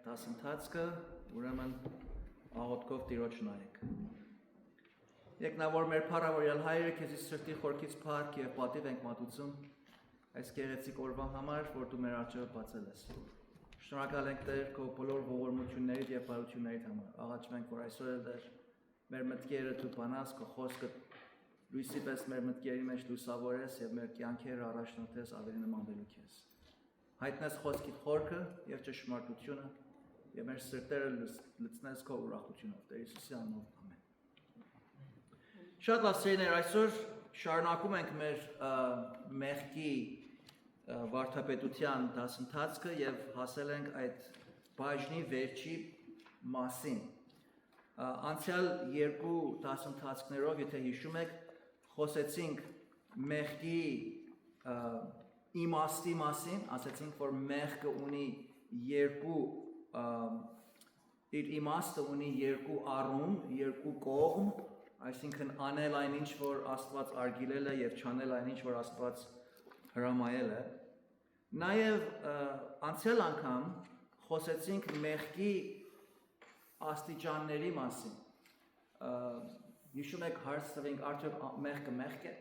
դասընթացքը, ուրեմն աղոթքով Տիրոջ նայեք։ Եկնա որ մեր փառավորյալ Հայրը քեզի սրտի խորքից փառք եւ պատիվ ենք մատուցում այս գեղեցիկ օրվա համար, որ դու մեր առջեւ բացել ես։ Շնորհակալ ենք Տեր քո բոլոր ողորմություններիդ եւ բարություններիդ համար։ Աղաչում ենք, որ այսօր էլ Տեր մեր մտքերը դու բանաս, քո խոսքը լույսի պես մեր մտքերի մեջ լուսավորես եւ մեր կյանքերը առաջնորդես ավելի նմանվելու քեզ։ Հայտնես խոսքիդ խորքը եւ ճշմարտությունը եւ մեր սրտերը լցնես քո ուրախությունով։ Տեր Հիսուսի անունով ամեն։ Շատ լավ սիրելիներ, այսօր շարունակում ենք մեր մեղքի վարդապետության դասընթացքը եւ հասել ենք այդ բաժնի վերջի մասին։ Անցյալ երկու դասընթացներով, եթե հիշում եք, խոսեցինք մեղքի իմաստի մասին, ասացինք, որ մեղքը ունի իր իմաստը ունի երկու առում, երկու կողմ, այսինքն անել այն ինչ, որ Աստված արգելել է եւ չանել այն ինչ, որ Աստված հրամայել է։ Նաեւ անցյալ անգամ խոսեցինք մեղքի աստիճանների մասին։ Հիշում եք հարց տվենք, արդյոք մեղքը մեղք է։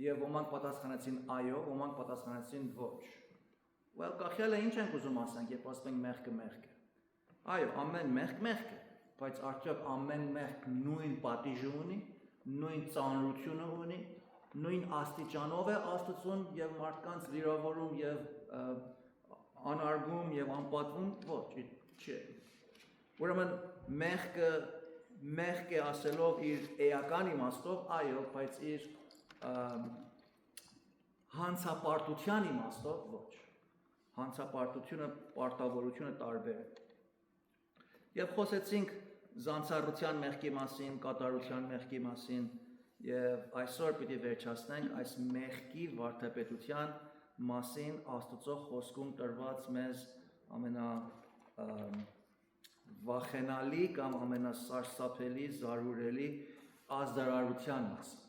Եվ ոմանք պատասխանեցին այո, ոմանք պատասխանեցին ոչ։ Well, կախյալը ինչ ենք ուզում ասենք, երբ ասում ենք մեղքը մեղք է։ Այո, ամեն մեղք մեղք է, բայց արդյոք ամեն մեղք նույն պատիժը ունի, նույն ծանրությունը ունի, նույն աստիճանով է Աստծուն եւ մարդկանց վիրավորում եւ անարգում եւ անպատվում, ոչ, չէ։ Ուրեմն մեղքը մեղք է ասելով իր էական իմաստով, այո, բայց իր հանցապարտության իմաստով ոչ։ Հանցապարտությունը, պարտավորությունը տարբեր է։ Եվ խոսեցինք զանցառության մեղքի մասին, կատարության մեղքի մասին, եւ այսօր պիտի վերջացնենք այս մեղքի վարդապետության մասին Աստծո խոսքում տրված մեզ վախենալի կամ ամենասարսափելի, զարհուրելի ազդարարության մասին,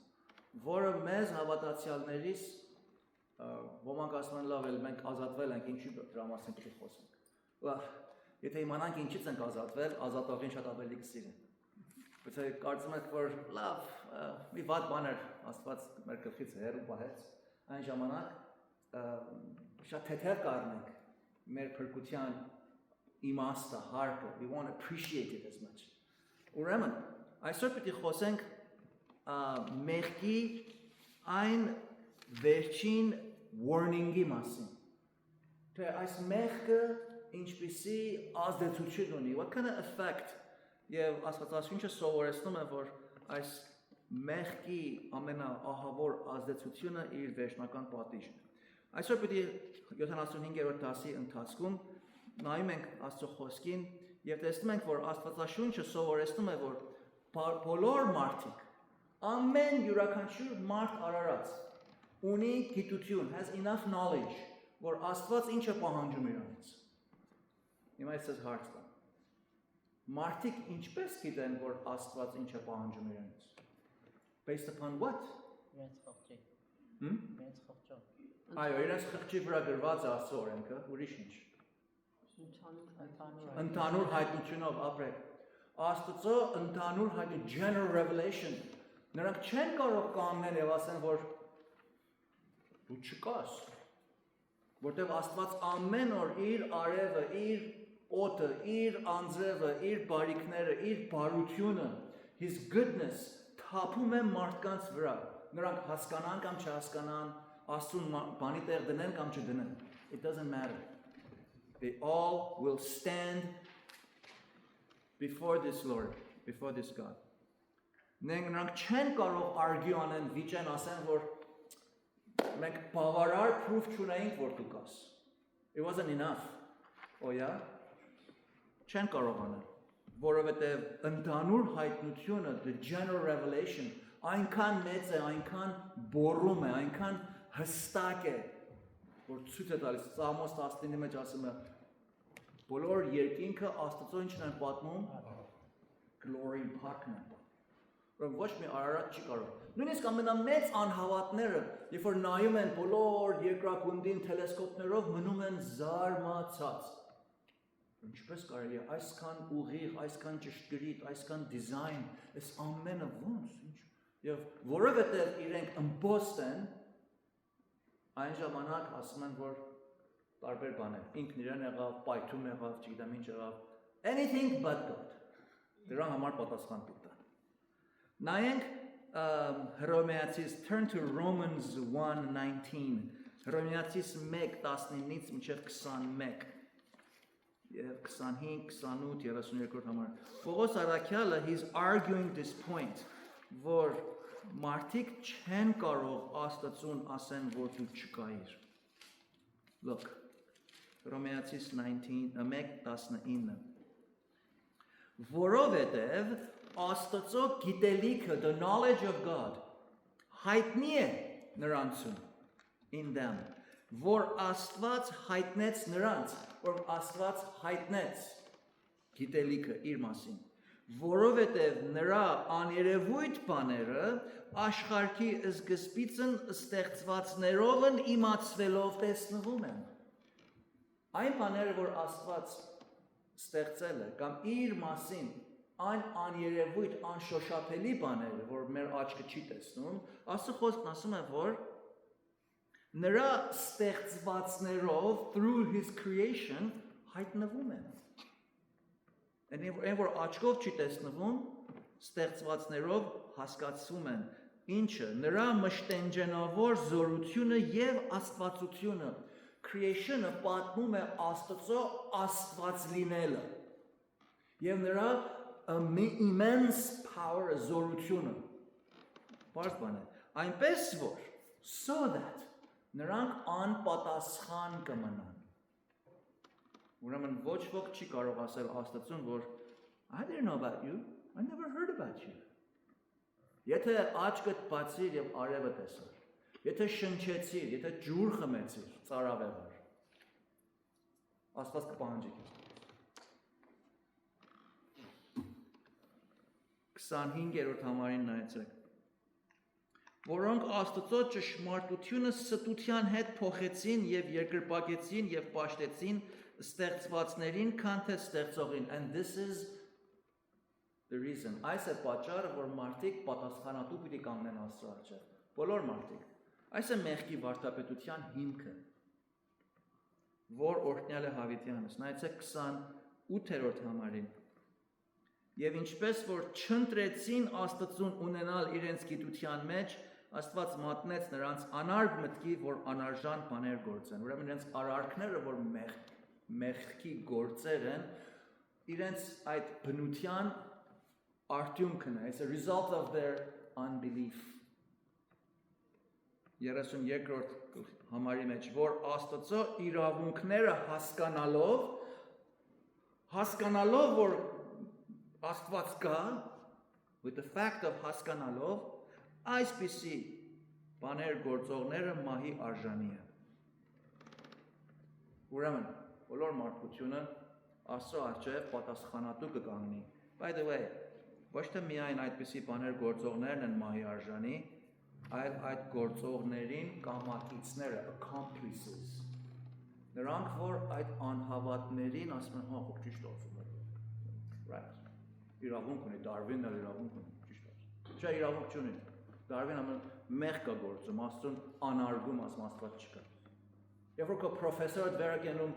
որը մեզ հավատացյալներից ոմանք ասում են լավ էլ մենք ազատվել ենք, ինչի դրա մասին պետք է խոսենք։ Լավ, եթե իմանանք ինչից ենք ազատվել, ազատողին շատ ավելի կսիրեն։ Բայց կարծում եք, որ լավ, մի վատ բան էր Աստված մեր գլխից հեռու պահեց, այն ժամանակ շատ թեթև կառնենք մեր փրկության իմաստը, հարկը, we want to appreciate it as much. Ուրեմն, այսօր պետք է խոսենք մեղքի այն վերջին warning-ի մասին։ Թե այս մեղքը ինչպիսի ազդեցություն ունի, what kind of effect, եւ Աստվածաշունչը սովորեցնում է, որ այս մեղքի ամենաահավոր ազդեցությունը իր վերջնական պատիժն է։ Այսօր պետք է 75-րդ դասի ընթացքում նայում ենք Աստծո խոսքին եւ տեսնում ենք, որ Աստվածաշունչը սովորեցնում է, որ բոլոր մարդիկ, ամեն յուրաքանչյուր մարդ արարած ունի գիտություն, has enough knowledge, որ Աստված ինչ է պահանջում իրանից։ Հիմա այս հարց կա։ Մարդիկ ինչպես գիտեն, որ Աստված ինչ է պահանջում իրանից։ Based upon what? Իրենց խղճի։ Իրենց խղճով։ Այո, իրենց խղճի վրա գրված է Աստծո օրենքը, ուրիշ ինչ։ Ընդհանուր հայտնությունով ապրեք։ Աստծո ընդհանուր հայտնություն, general revelation։ Նրանք չեն կարող կանգնել եւ ասեն, որ դու չկաս։ Որտեւ Աստված ամեն օր իր արևը, իր օդը, իր անձրևը, իր բարիքները, իր բարությունը, his goodness թափում է մարդկանց վրա։ Նրանք հասկանան կամ չհասկանան, Աստծուն բանի տեղ դնեն կամ չդնեն։ It doesn't matter. They all will stand before this Lord, before this God. Նրանք չեն կարող argue անեն, վիճեն ասեն, որ մենք բավարար proof չունեինք, որ դու կաս։ It wasn't enough. Oh yeah? Չեն կարող անել, որովհետև ընդհանուր հայտնությունը, the general revelation, այնքան մեծ է, այնքան բոռում է, այնքան հստակ է, որ ցույց է տալիս, Սաղմոս 19-ի մեջ ասում է, բոլոր երկինքը Աստծո ինչն են պատմում, glory-ին փառքն են պատմում։ Որը ոչ մի արարած չի կարող։ Նույնիսկ ամենամեծ անհավատները, երբ որ նայում են բոլոր երկրագնդին տելեսկոպներով, մնում են զարմացած։ Ինչպես կարելի է այսքան ուղիղ, այսքան ճշգրիտ, այսքան դիզայն, այս ամենը ոնց, ինչ։ Եվ որովհետև իրենք embossed են, այն ժամանակ ասում են, որ տարբեր բաներ, ինքն իրեն եղավ, պայթում եղավ, չգիտեմ ինչ եղավ, anything but God։ Դրա համար պատասխան պիտի տան։ Նայենք Հռոմեացիս, turn to Romans 1:19, Հռոմեացիս 1:19-ից մինչև 21 եւ 25, 28, 32 համար։ Պողոս Արաքյալը he's arguing this point, որ մարդիկ չեն կարող Աստծուն ասեն, որ դու չկայիր։ Look, Հռոմեացիս 1:19 Որովհետև Աստծո գիտելիքը, the knowledge of God, հայտնի է նրանցում, in them, որ Աստված հայտնեց նրանց, որ Աստված հայտնեց գիտելիքը իր մասին, որովհետև նրա աներևույթ բաները աշխարհի սկզբիցն ստեղծվածներովն իմացվելով տեսնվում են։ Այն բաները, որ Աստված ստեղծել է, կամ իր մասին այն աներևույթ, անշոշափելի բաները, որ մեր աչքը չի տեսնում, Աստծո խոսքն ասում է, որ նրա ստեղծվածներով, through his creation, հայտնվում են։ Այն որ աչքով չի տեսնվում, ստեղծվածներով հասկացվում են, ինչը նրա մշտենջենավոր զորությունը եւ աստվածությունը, creation-ը պատմում է Աստծո աստված լինելը եւ նրա immense power զորությունը։ Բարձ բան է, այնպես որ so that նրանք անպատասխան կմնան։ Ուրեմն ոչ ոք չի կարող ասել Աստծուն, որ I didn't know about you, I never heard about you։ Եթե աչքդ բացիր եւ արևը տեսար, եթե շնչեցիր, եթե ջուր խմեցիր, ծարավեղար, Աստված կպահանջի քեզ։ 25-րդ համարին նայեցեք։ Որոնք Աստծո ճշմարտությունը ստության հետ փոխեցին եւ երկրպագեցին եւ պաշտեցին ստեղծվածներին, քան թե ստեղծողին։ And this is the reason. Այս է պատճառը, որ մարդիկ պատասխանատու պիտի կանգնեն Աստծո առջև։ Բոլոր մարդիկ։ Այս է մեղքի վարդապետության հիմքը, որ օրհնել է Հավիտյանս։ Նայեցեք 28-րդ համարին։ Եվ ինչպես որ չընտրեցին Աստծուն ունենալ իրենց գիտության մեջ, Աստված մատնեց նրանց անարգ մտքի, որ անարժան բաներ գործեն։ Ուրեմն իրենց արարքները, որ մեղքի գործեր են, իրենց այդ բնության արդյունքն է, it's a result of their unbelief։ 32-րդ համարի մեջ, որ Աստծո իրավունքները հասկանալով, որ Աստված կա, with the fact of հասկանալով, այսպիսի բաներ գործողները մահի արժանի են։ Ուրեմն, բոլոր մարդկությունը Աստծո առջև պատասխանատու կկանգնի։ By the way, ոչ թե միայն այդպիսի բաներ գործողներն են մահի արժանի, այլ այդ գործողներին կամակիցները, accomplices։ Նրանք, որ այդ անհավատներին ասում են, հա, խոք ճիշտ ասում է։ Right։ Իրավունք ունի, Դարվինն էլ իրավունք ունի, ճիշտ ասում։ Չէ, իրավունք չունի։ Դարվին ամեն մեղ կա գործում, Աստծուն անարգում, ասում Աստված չկա։ Երբ որ քո պրոֆեսորդ վերակենում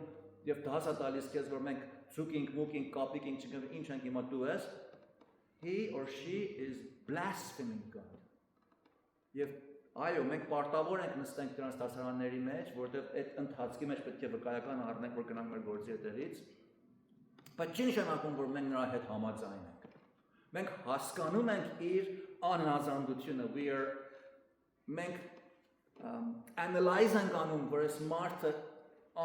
եւ դասա տալիս քեզ, որ մենք ցուկինք, մուկինք, կապիկինք, չգիտեմ ինչ ենք հիմա դու ես, he or she is blaspheming God։ Եվ այո, մենք պարտավոր ենք նստենք դրանց դասարանների մեջ, որտեղ այդ ընթացքի մեջ պետք է վկայական առնենք, որ գնանք մեր գործի հետևից, բայց չի նշանակում, որ մենք նրա հետ համաձայն ենք։ Մենք հասկանում ենք իր անհնազանդությունը, մենք analyze ենք անում, որ այս մարդը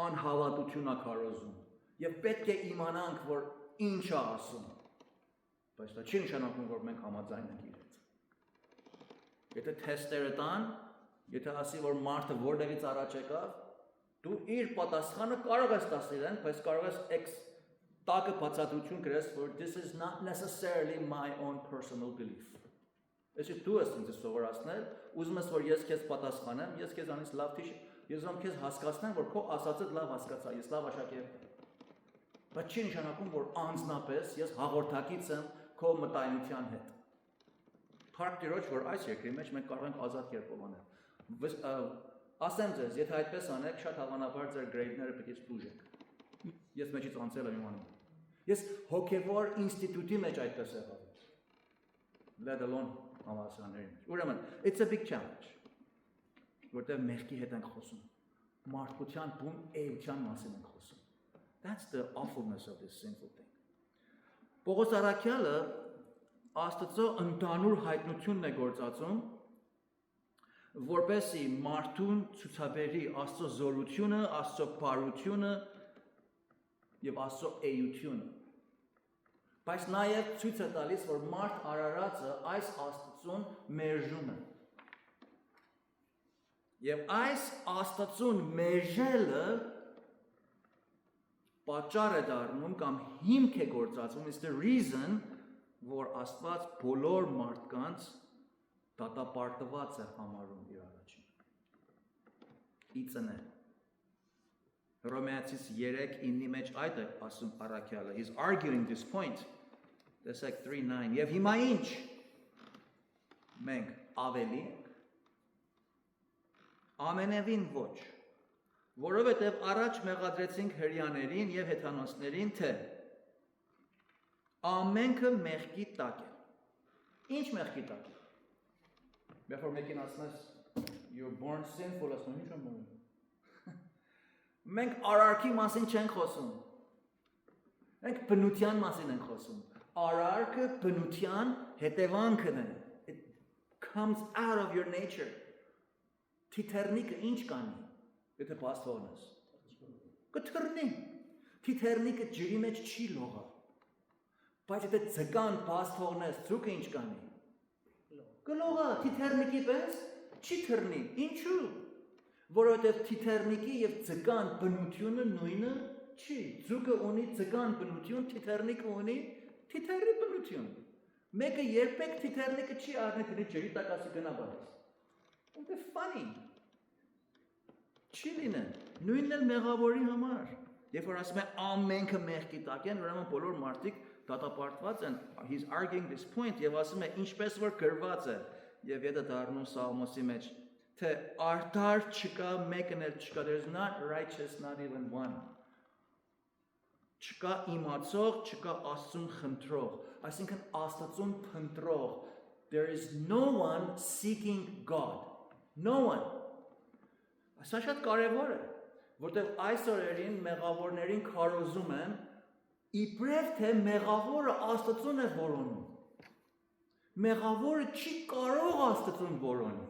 անհավատություն է քարոզում եւ պետք է իմանանք, որ ինչ է ասում, բայց դա չի նշանակում, որ մենք համաձայն ենք իր հետ։ Եթե թեստերը տան, եթե ասի, որ մարդը որտեղից առաջ եկավ, դու իր պատասխանը կարող ես տաս իրեն, բայց կարող ես X տակը բացատրություն գրես, որ this is not necessarily my own personal belief։ Если դու ես ինձ սովորացնել, ուզում ես, որ ես քեզ պատասխանեմ, ես քեզ անից լավ թիշ, ես ուզում քեզ հասկացնեմ, որ քո ասածը լավ հասկացա, ես լավ աշակերտ եմ։ Բայց չի նշանակում, որ անձնապես ես հաղորդակից եմ քո մտայնության հետ։ Փառք Տիրոջ, որ այս երկրի մեջ մենք կարող ենք ազատ կերպով անել։ Ասեմ ձեզ, եթե այդպես անեք, շատ հավանաբար ձեր գրեյդները պետք է տուժեք։ Ես մեջից անցել եմ իմանում։ Ես հոգևոր ինստիտուտի մեջ այդպես եղավ։ Let alone համալսարանների մեջ։ Ուրեմն, it's a big challenge։ Որտեղ մեղքի հետ ենք խոսում։ Մարդկության բուն էության մասին ենք խոսում։ That's the awfulness of this sinful thing։ Պողոս առաքյալը Աստծո ընդհանուր հայտնությունն է գործածում, որպեսզի մարդուն ցուցաբերի Աստծո զորությունը, Աստծո բարությունը եւ Աստծո էությունը։ Բայց նաեւ ցույց է տալիս, որ մարդ արարածը այս Աստծուն մերժում է։ Եվ այս Աստծուն մերժելը պատճառ է դառնում կամ հիմք է գործածում, is the reason, որ Աստված բոլոր մարդկանց դատապարտված է համարում իր առաջին։ Իծն է։ Հռոմեացիս 3:9-ի մեջ այդ է ասում առաքյալը։ He's arguing this point. Տեսեք 3:9. Եվ հիմա ինչ։ Մենք ավելի ենք։ Ամենևին ոչ։ Որովհետև առաջ մեղադրեցինք հրեաներին եւ հեթանոսներին, թե ամենքը մեղքի տակ է։ Ինչ մեղքի տակ է։ Before making us you're born sinful, as ինչ եմ բանում։ Մենք արարքի մասին չենք խոսում։ Մենք բնության մասին ենք խոսում։ Արարքը բնության հետևանքն է։ It comes out of your nature. Թիթեռնիկը ինչ կանի, եթե բաց թողնես։ Կթռնի։ Թիթեռնիկը ջրի մեջ չի լողա։ Բայց եթե ձկան բաց թողնես, ձուկը ինչ կանի։ Կլողա, թիթեռնիկի պես չի թռնի։ Ինչու՞։ Որովհետև թիթեռնիկի եւ ձկան բնությունը նույնը չի։ Ձուկը ունի ձկան բնություն, թիթեռնիկը ունի թիթեռի բնություն։ Մեկը երբեք թիթեռնիկը չի առնի դրի ջրի տակ ասի գնա բաց։ Ո՞նց է funny։ Չի լինեն։ Նույնն էլ մեղավորի համար։ Երբ որ ասում է ամենքը մեղքի տակ են, ուրեմն բոլոր մարդիկ դատապարտված են, he's arguing this point եւ ասում է ինչպես որ գրված է եւ եթե դառնում Սաղմոսի մեջ թե արդար չկա մեկն էլ չկա, there's not righteous not even one, չկա իմացող, չկա Աստծուն խնդրող, այսինքն Աստծուն փնտրող, there is no one seeking God, no one. Սա շատ կարևոր է, որտեղ այս օրերին մեղավորներին քարոզում են իբրև թե մեղավորը Աստծուն է որոնում։ Մեղավորը չի կարող Աստծուն որոնի։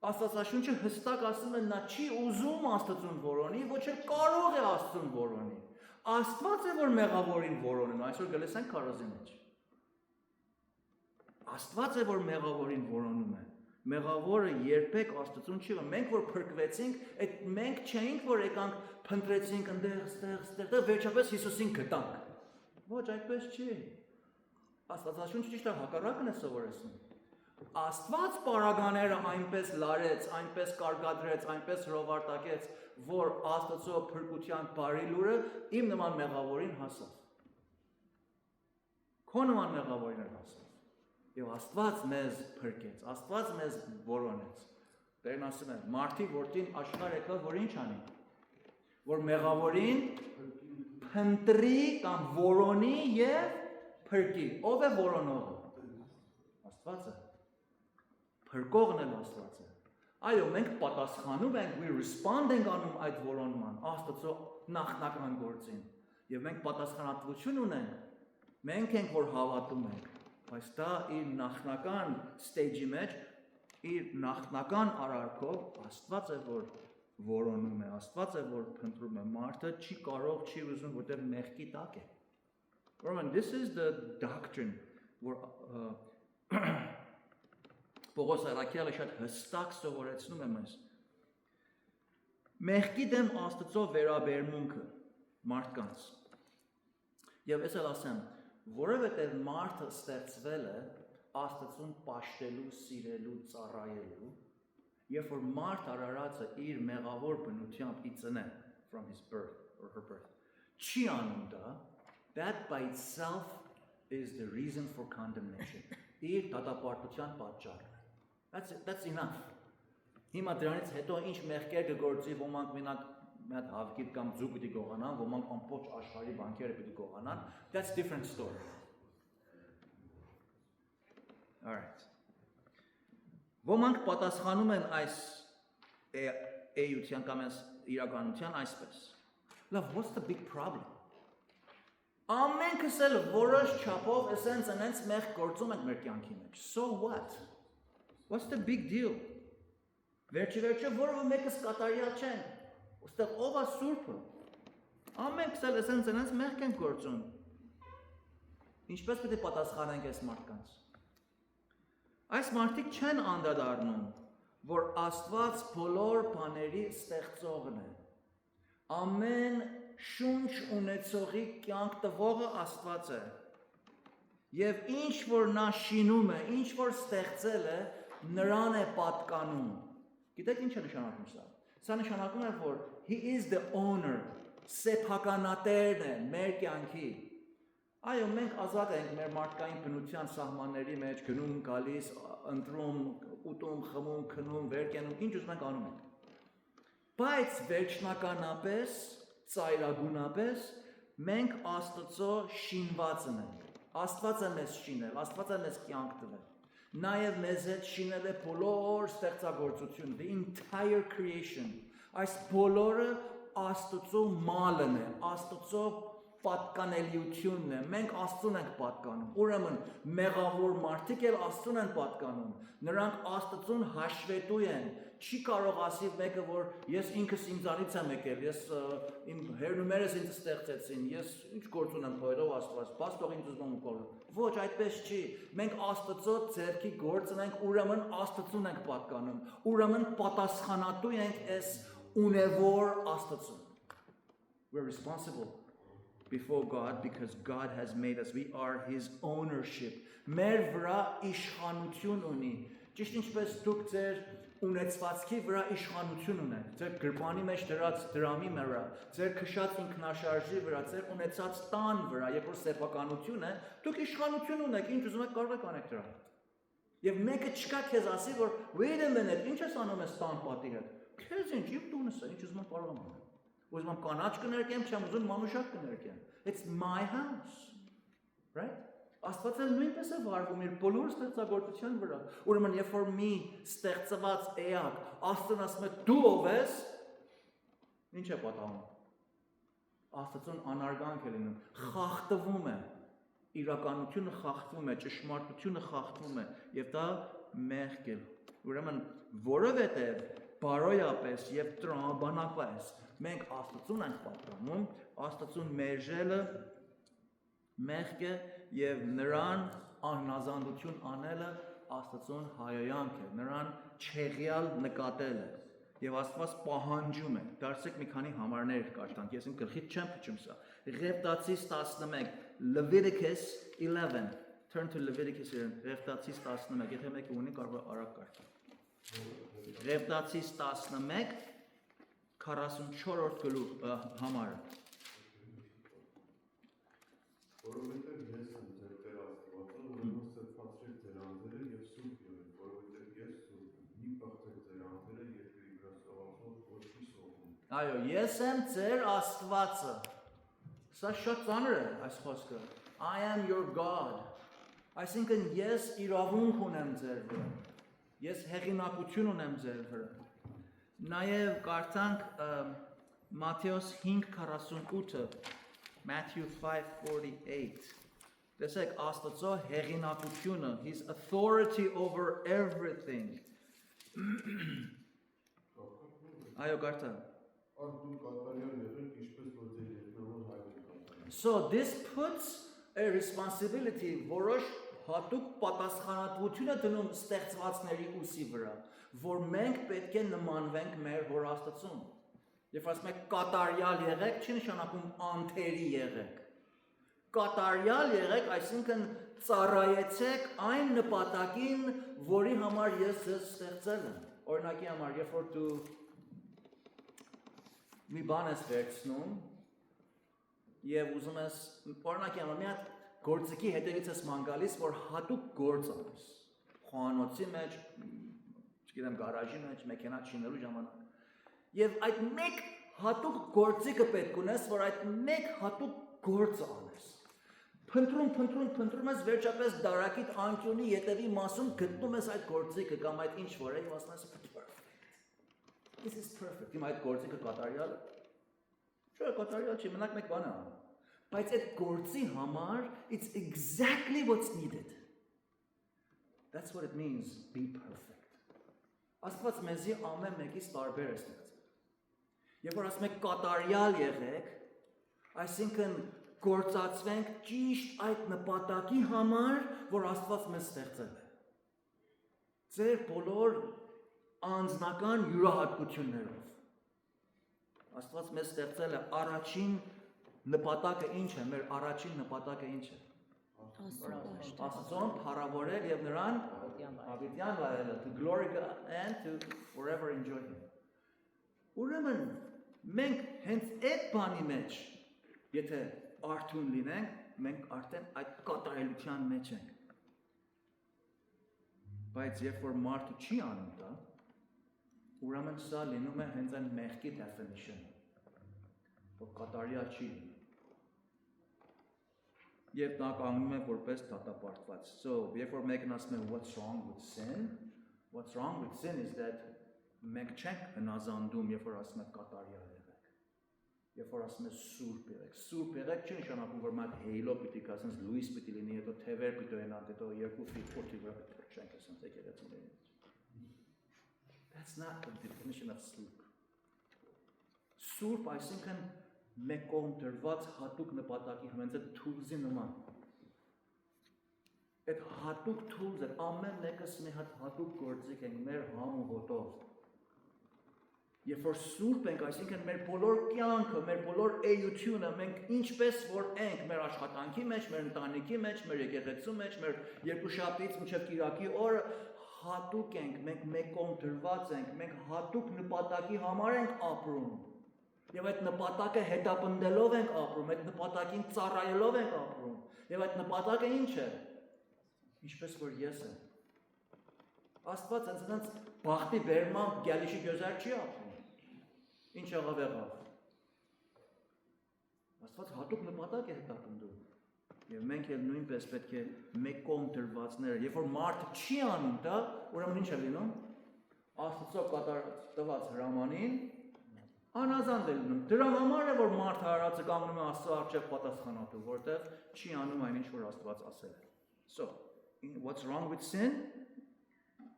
Աստվածաշունչը հստակ ասում է նա չի ուզում Աստծուն որոնի, ոչ էլ կարող է Աստծուն որոնի։ Աստված է որ մեղավորին որոնում, այսօր գլես են քարոզի մեջ։ Աստված է որ մեղավորին որոնում է։ Մեղավորը երբեք Աստծուն չի որոնում։ Մենք որ փրկվեցինք, այդ մենք չէինք որ եկանք փնտրեցինք այնտեղ, վերջապես Հիսուսին գտանք։ Ոչ, այդպես չի։ Աստվածաշունչը ճիշտ է հակառակն է սովորեցնում։ Աստված պարագաները այնպես լարեց, այնպես կարգադրեց, այնպես հրովարտակեց, որ Աստծո փրկության բարի լուրը իմ նման մեղավորին հասավ։ Քո նման մեղավորին հասավ։ Եվ Աստված մեզ փրկեց, Աստված մեզ որոնեց։ Տերն ասում է, մարդի որդին աշխարհ եկավ, որ ինչ անի։ Որ մեղավորին փնտրի կամ որոնի եւ փրկի։ Ով է որոնողը։ Աստվածը։ Փրկողն էլ Աստված է։ Այո, մենք պատասխանում ենք, we respond ենք անում այդ որոնման, Աստծո նախնական գործին։ Եվ մենք պատասխանատվություն ունենք։ Մենք ենք որ հավատում ենք, բայց դա իր նախնական stage-ի մեջ, իր նախնական արարքով Աստված է որ որոնում է, Աստված է որ փնտրում է, մարդը չի կարող, չի ուզում, որտեղ մեղքի տակ է։ Ուրեմն, this is the doctrine, որ Պողոս առաքյալը շատ հստակ սովորեցնում է մեզ։ Մեղքի դեմ Աստծո վերաբերմունքը մարդկանց։ Եվ ես էլ ասեմ, որովհետև մարդը ստեղծվել է Աստծուն պաշտելու, սիրելու, ծառայելու, երբ որ մարդ արարածը իր մեղավոր բնությամբ իծնե from his birth or her birth, չի անում դա, that by itself is the reason for condemnation. Իր դատապարտության պատճառն է. That's enough. Հիմա դրանից հետո ինչ մեղքեր կգործի, ոմանք մենակ հավքիդ կամ ձու պիտի գողանան, ոմանք ամբողջ աշխարհի բանկերը պիտի գողանան, that's different story. All right. Ոմանք պատասխանում են այս էյության կամ իրականության այսպես. Love, what's the big problem? Ամենքս էլ որոշ չափով ասենց մեղք գործում ենք մեր կյանքի մեջ. So what? What's the big deal? Վերջի որևէ մեկս կատարյալ չեն. Ոստեղ ով է սուրբը? Ամենքս էլ ասենց մեղք ենք գործում. Ինչպես պետք է պատասխանենք այս մարդկանց? Այս մարդիկ չեն անդրադառնում, որ Աստված բոլոր բաների ստեղծողն է. Ամեն շունչ ունեցողի կյանք տվողը Աստված է. Եվ ինչ որ նա շինում է, ինչ որ ստեղծել է, նրան է պատկանում. Գիտեք ինչ է նշանակում սա? Սա նշանակում է, որ he is the owner, սեփականատերն է մեր կյանքի. Այո, մենք ազատ ենք մեր մարդկային բնության սահմանների մեջ, գնում, գալիս, ընտրում, ուտում, խմում, քնում, վերկենում, ինչ ուզում ենք անում ենք. Բայց վերջնականապես, ծայրագունապես, մենք Աստծո շինվածն ենք. Աստված է մեզ շինել, Աստված է մեզ կյանք տվել. Նաև մեզ հետ շինել է բոլոր ստեղծագործությունը, the entire creation. Այս բոլորը Աստծո մալն է, Աստծո պատկանելիությունն է, մենք Աստծուն ենք պատկանում, ուրեմն մեղավոր մարդիկ էլ Աստծուն են պատկանում, նրանք Աստծուն հաշվետու են, չի կարող ասի մեկը, որ ես ինքս ինձանից եմ եկել, ես իմ հերնումերս ինձ ստեղծեցին, ես ինչ գործ ունեմ փոյրով Աստված, բաց թող ինձ ուզում կորը, ոչ այդպես չի, մենք Աստծո ձեռքի գործն ենք, ուրեմն Աստծուն ենք պատկանում, ուրեմն պատասխանատու ենք այս ունևոր Աստծուն. We're responsible before God because God has made us. We are his ownership. Մեր վրա իշխանություն ունի. Ճիշտ ինչպես դուք ձեր ունեցվածքի վրա իշխանություն ունեք. Ձեր գրպանի մեջ դրած դրամի վրա, ձեր քշած ինքնաշարժի վրա, ձեր ունեցած տան վրա, երբ որ սեփականություն է, դուք իշխանություն ունեք, ինչ ուզում եք կարող եք անել դրա հետ. Եվ մեկը չկա քեզ ասի, որ wait a minute, ինչ ես անում ես տան պատի հետ։ Քեզ ինչ, իմ տունս է, ինչ ուզում եք կարող անել։ Ուզում եմ կանաչ կներկեմ, չեմ ուզում մանուշակ կներկեմ. It's my house. Right? Աստված էլ նույնպես է վարվում իր բոլոր ստեղծագործության վրա. Ուրեմն երբ որ մի ստեղծված էակ Աստծուն ասում է դու ով ես, ինչ է պատահում։ Աստծուն անարգանք է լինում, խախտվում է, իրականությունը խախտվում է, ճշմարտությունը խախտվում է, եւ դա մեղք է։ Ուրեմն որովհետեւ բարոյապես եւ տրամաբանապես մենք Աստծուն ենք պատկանում, Աստծուն մերժելը մեղք է եւ նրան անհնազանդություն անելը Աստծուն հայոյանք է, նրան չեղյալ նկատելը եւ Աստված պահանջում է։ Դարձեք մի քանի համարներ կարդանք, ես իմ գլխից չեմ փչում սա։ Ղևտացիս 11, Leviticus 11. Turn to Leviticus 11. Ղևտացիս 11, եթե մեկը ունի կարող է արագ կարդալ։ Ղևտացիս 11 44-րդ գլուխ համարը։ Որովհետև ես եմ ձեր Տեր Աստվածը, ուրեմն սրբացրեք ձեր անձերը եւ սուրբ եղեք, որովհետև ես սուրբ եմ։ Մի պղծեք ձեր անձերը երկրի վրա սողացող ոչի սողում։ Այո, ես եմ ձեր Աստվածը։ Սա շատ ծանր է այս խոսքը։ I am your God։ Այսինքն ես իրավունք ունեմ ձեր վրա։ Ես հեղինակություն ունեմ ձեր վրա։ Նաև կարդանք Մատթեոս 5:48, Matthew 5:48. Տեսեք Աստծո հեղինակությունը, his authority over everything. Այո, կարդա։ Դուք կատարյալ եղեք, ինչպես որ ձեր երկնավոր հայրը կատարել։ So this puts a responsibility, որոշ հատուկ պատասխանատվություն է դնում ստեղծվածների ուսի վրա, որ մենք պետք է նմանվենք մեր Հոր Աստծուն։ Երբ ասում եք կատարյալ եղեք, չի նշանակում անթերի եղեք։ Կատարյալ եղեք, այսինքն ծառայեցեք այն նպատակին, որի համար ես ձեզ ստեղծել եմ։ Օրինակի համար, երբ որ դու մի բան ես վերցնում, եւ ուզում ես օրինակ եմ մի հատ գործիքի հետևից ես ման գալիս, որ հատուկ գործ անես։ Խոհանոցի մեջ, չգիտեմ, գարաժի մեջ, մեքենա շինելու ժամանակ։ Եվ այդ մեկ հատուկ գործիքը պետք ունես, որ այդ մեկ հատուկ գործը անես։ Փնտրում ես վերջապես դարակիդ անկյունի ետևի մասում գտնում ես այդ գործիքը կամ այդ ինչ որ է, եւ ասում ես perfect։ This is perfect։ Իմ այդ գործիքը կատարյալ է։ Չէ, կատարյալ չի, մենակ մեկ բան է անում։ Բայց այդ գործի համար it's exactly what's needed. That's what it means be perfect. Աստված մեզի ամեն մեկից տարբեր է ստեղծել։ Երբ որ ասում եք կատարյալ եղեք, այսինքն գործածվենք ճիշտ այդ նպատակի համար, որ Աստված մեզ ստեղծել է։ Ձեր բոլոր անձնական յուրահատկություններով։ Աստված մեզ ստեղծել է առաջին նպատակը ինչ է, մեր առաջին նպատակը ինչ է։ Աստծուն փառավորել եւ նրան հավիտյան վայելել, to glorify God and to forever enjoy him։ Ուրեմն մենք հենց այդ բանի մեջ, եթե արթուն լինենք, մենք արդեն այդ կատարելության մեջ ենք։ Բայց երբ որ մարդը չի անում դա, ուրեմն սա լինում է հենց այն մեղքի definition, որ կատարյալ չի լինում։ Եվ դա կանգնում է որպես դատապարտված։ So, երբ որ մեկն ասում է what's wrong with sin is that մենք չենք հնազանդում, երբ որ ասում է կատարյալ եղեք։ Երբ որ ասում է սուրբ եղեք, սուրբ եղեք չի նշանակում, որ մատ հեյլո պիտի կա, ասենց լույս պիտի լինի, հետո թևեր պիտի ունենան, հետո 2 ֆիտ 4 վրա պիտի չենք ասենց եկեղեցիներին։ That's not the definition of սուրբ։ Սուրբ այսինքն մեկ կողմ դրված հատուկ նպատակի հենց այդ tools-ի նման։ Այդ հատուկ tools-ը ամեն մեկս մի հատ հատուկ գործիք ենք մեր համ ու հոտով։ Երբ որ սուրբ ենք, այսինքն մեր բոլոր կյանքը, մեր բոլոր էությունը մենք ինչպես որ ենք մեր աշխատանքի մեջ, մեր ընտանիքի մեջ, մեր եկեղեցու մեջ, մեր երկուշաբթից մինչև կիրակի օրը հատուկ ենք, մենք մեկ կողմ դրված ենք, մենք հատուկ նպատակի համար ենք ապրում։ Եվ այդ նպատակը հետապնդելով ենք ապրում, այդ նպատակին ծառայելով ենք ապրում։ Եվ այդ նպատակը ինչ է։ Ինչպես որ ես եմ։ Աստված այնց բախտի բերմամբ գալիշի գյուզար չի ապրում։ Ինչ եղավ եղավ։ Աստված հատուկ նպատակ է հետապնդում։ Եվ մենք էլ նույնպես պետք է մեկ կողմ դրվածները, երբ որ մարդը չի անում դա, ուրեմն ինչ է լինում։ Աստծո կատարած հրամանին անազանդ է լինում։ Դրա համար է, որ մարդը արածը կանգնում է Աստծո առջև պատասխանատու, որտեղ չի անում այն ինչ որ Աստված ասել է։ So, what's wrong with sin?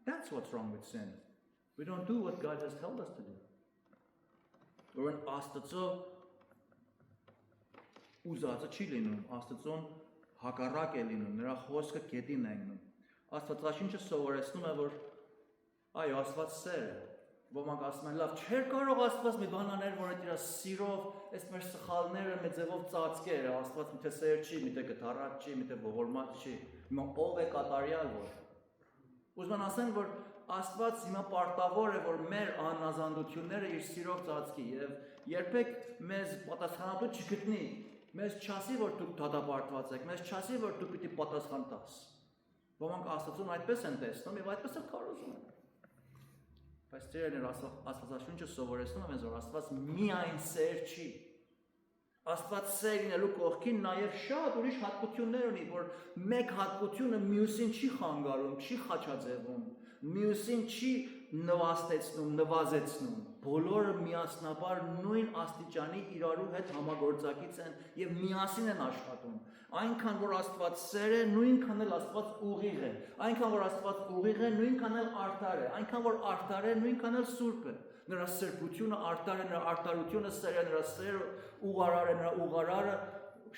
That's what's wrong with sin. We don't do what God has told us to do. Ուրեմն Աստծո ուզածը չի լինում, Աստծոն հակառակ է լինում, նրա խոսքը գետին է ընկնում։ Աստվածաշունչը սովորեցնում է, որ այո, Աստված սեր է։ Ոմանք ասում են, լավ, չէր կարող Աստված մի բան անել, որ այդ իր սիրով, այս մեր սխալները մի ձևով ծածկեր, Աստված մի թե սեր չի, մի թե գթառատ չի, մի թե ողորմած չի։ Հիմա ով է կատարյալ որ։ Ուզում եմ ասեմ, որ Աստված հիմա պարտավոր է, որ մեր անազանդությունները իր սիրով ծածկի եւ երբեք մեզ պատասխանատու չգտնի։ Մեզ չասի, որ դուք դատապարտված եք, մեզ չասի, որ դու պիտի պատասխան տաս։ Ոմանք Աստծուն այդպես են տեսնում եւ այդպես էլ կարոզում են։ Բայց Տերն Աստվածաշունչը սովորեցնում է մեզ, որ Աստված միայն սեր չի։ Աստված սեր լինելու կողքին նաև շատ ուրիշ հատկություններ ունի, որ մեկ հատկությունը մյուսին չի խանգարում, չի խաչաձևում, մյուսին չի նվաստեցնում, նվազեցնում։ Բոլորը միասնաբար նույն աստիճանի իրարու հետ համագործակից են եւ միասին են աշխատում։ Այնքան որ Աստված սեր է, նույնքան էլ Աստված ուղիղ է։ Այնքան որ Աստված ուղիղ է, նույնքան էլ արդար է։ Այնքան որ արդար է, նույնքան էլ սուրբ է։ Նրա սրբությունը արդար է, նրա արդարությունը սեր է, նրա սերը ուղարար է, նրա ուղարարը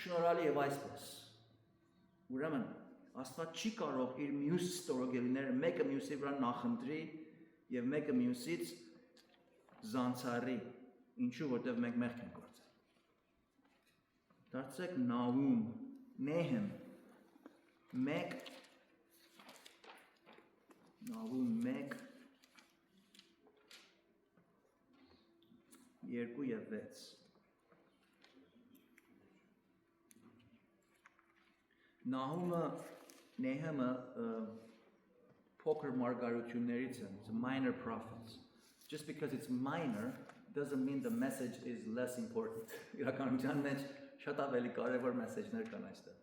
շնորհալի եւ այսպես։ Ուրեմն Աստված չի կարող իր մյուս ստորոգելիները մեկը մյուսի վրա նախընտրի եւ մեկը մյուսից զանցարի, ինչու որտեղ մենք մեղք ենք գործել։ Դարձեք Նահում, Նեհեմ 1 Նահում 1 2 եւ 6 Նեհեմը փոքր մարգարություններից են, it's a minor prophets. Just because it's minor doesn't mean the message is less important. Իրականության մեջ շատ ավելի կարևոր մեսեջներ կան այստեղ։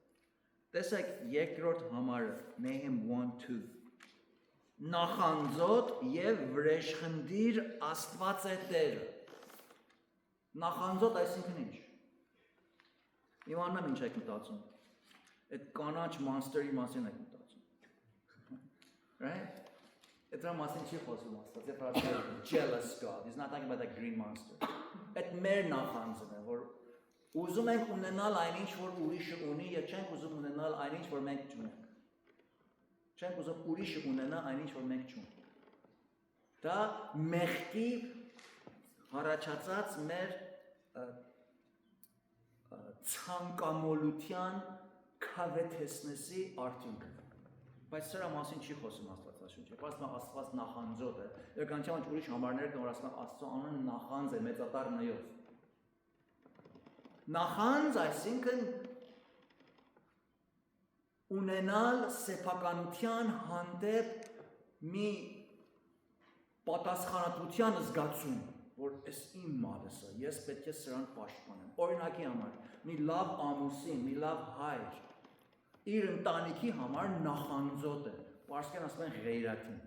Տեսեք երկրորդ համարը Նեհեմ 1:2 Նախանձոտ եւ վրեժխնդիր Աստված է Տերը։ Նախանձոտ այսինքն ինչ։ Իմանամ ինչ եք մտածում։ Այդ կանաչ monster-ի մասին եք մտածում։ Right? It's մասին չի խոսում Աստված, it's a jealous God. He's not talking about that green monster. Այդ մեր նախանձն է, որ ուզում ենք ունենալ այնինչ, որ ուրիշը ունի, եւ չենք ուզում ունենալ այնինչ, որ մենք չունենք։ Չենք ուզում ուրիշը ունենա այնինչ, որ մենք չունենք։ Դա մեղքի հարաճած մեր ցանկամոլության քավեթեսնեսի արդյունքը։ Բայց սրա մասին չի խոսում Աստվածաշունչը։ Ասում է Աստված նախանձոտ է։ Իրականության մեջ ուրիշ համարներ կան, որ ասում են Աստծո անունը նախանձ է մեծատար նայով։ Նախանձ այսինքն ունենալ սեփականության հանդեպ մի պատասխանատվության զգացում, որ այս իմ մալս է, ես պետք է սրան պաշտպանեմ։ Օրինակի համար, մի լավ ամուսին, մի լավ հայր իր ընտանիքի համար նախանձոտ է, պարսկեն ասում են ղեյրաթին։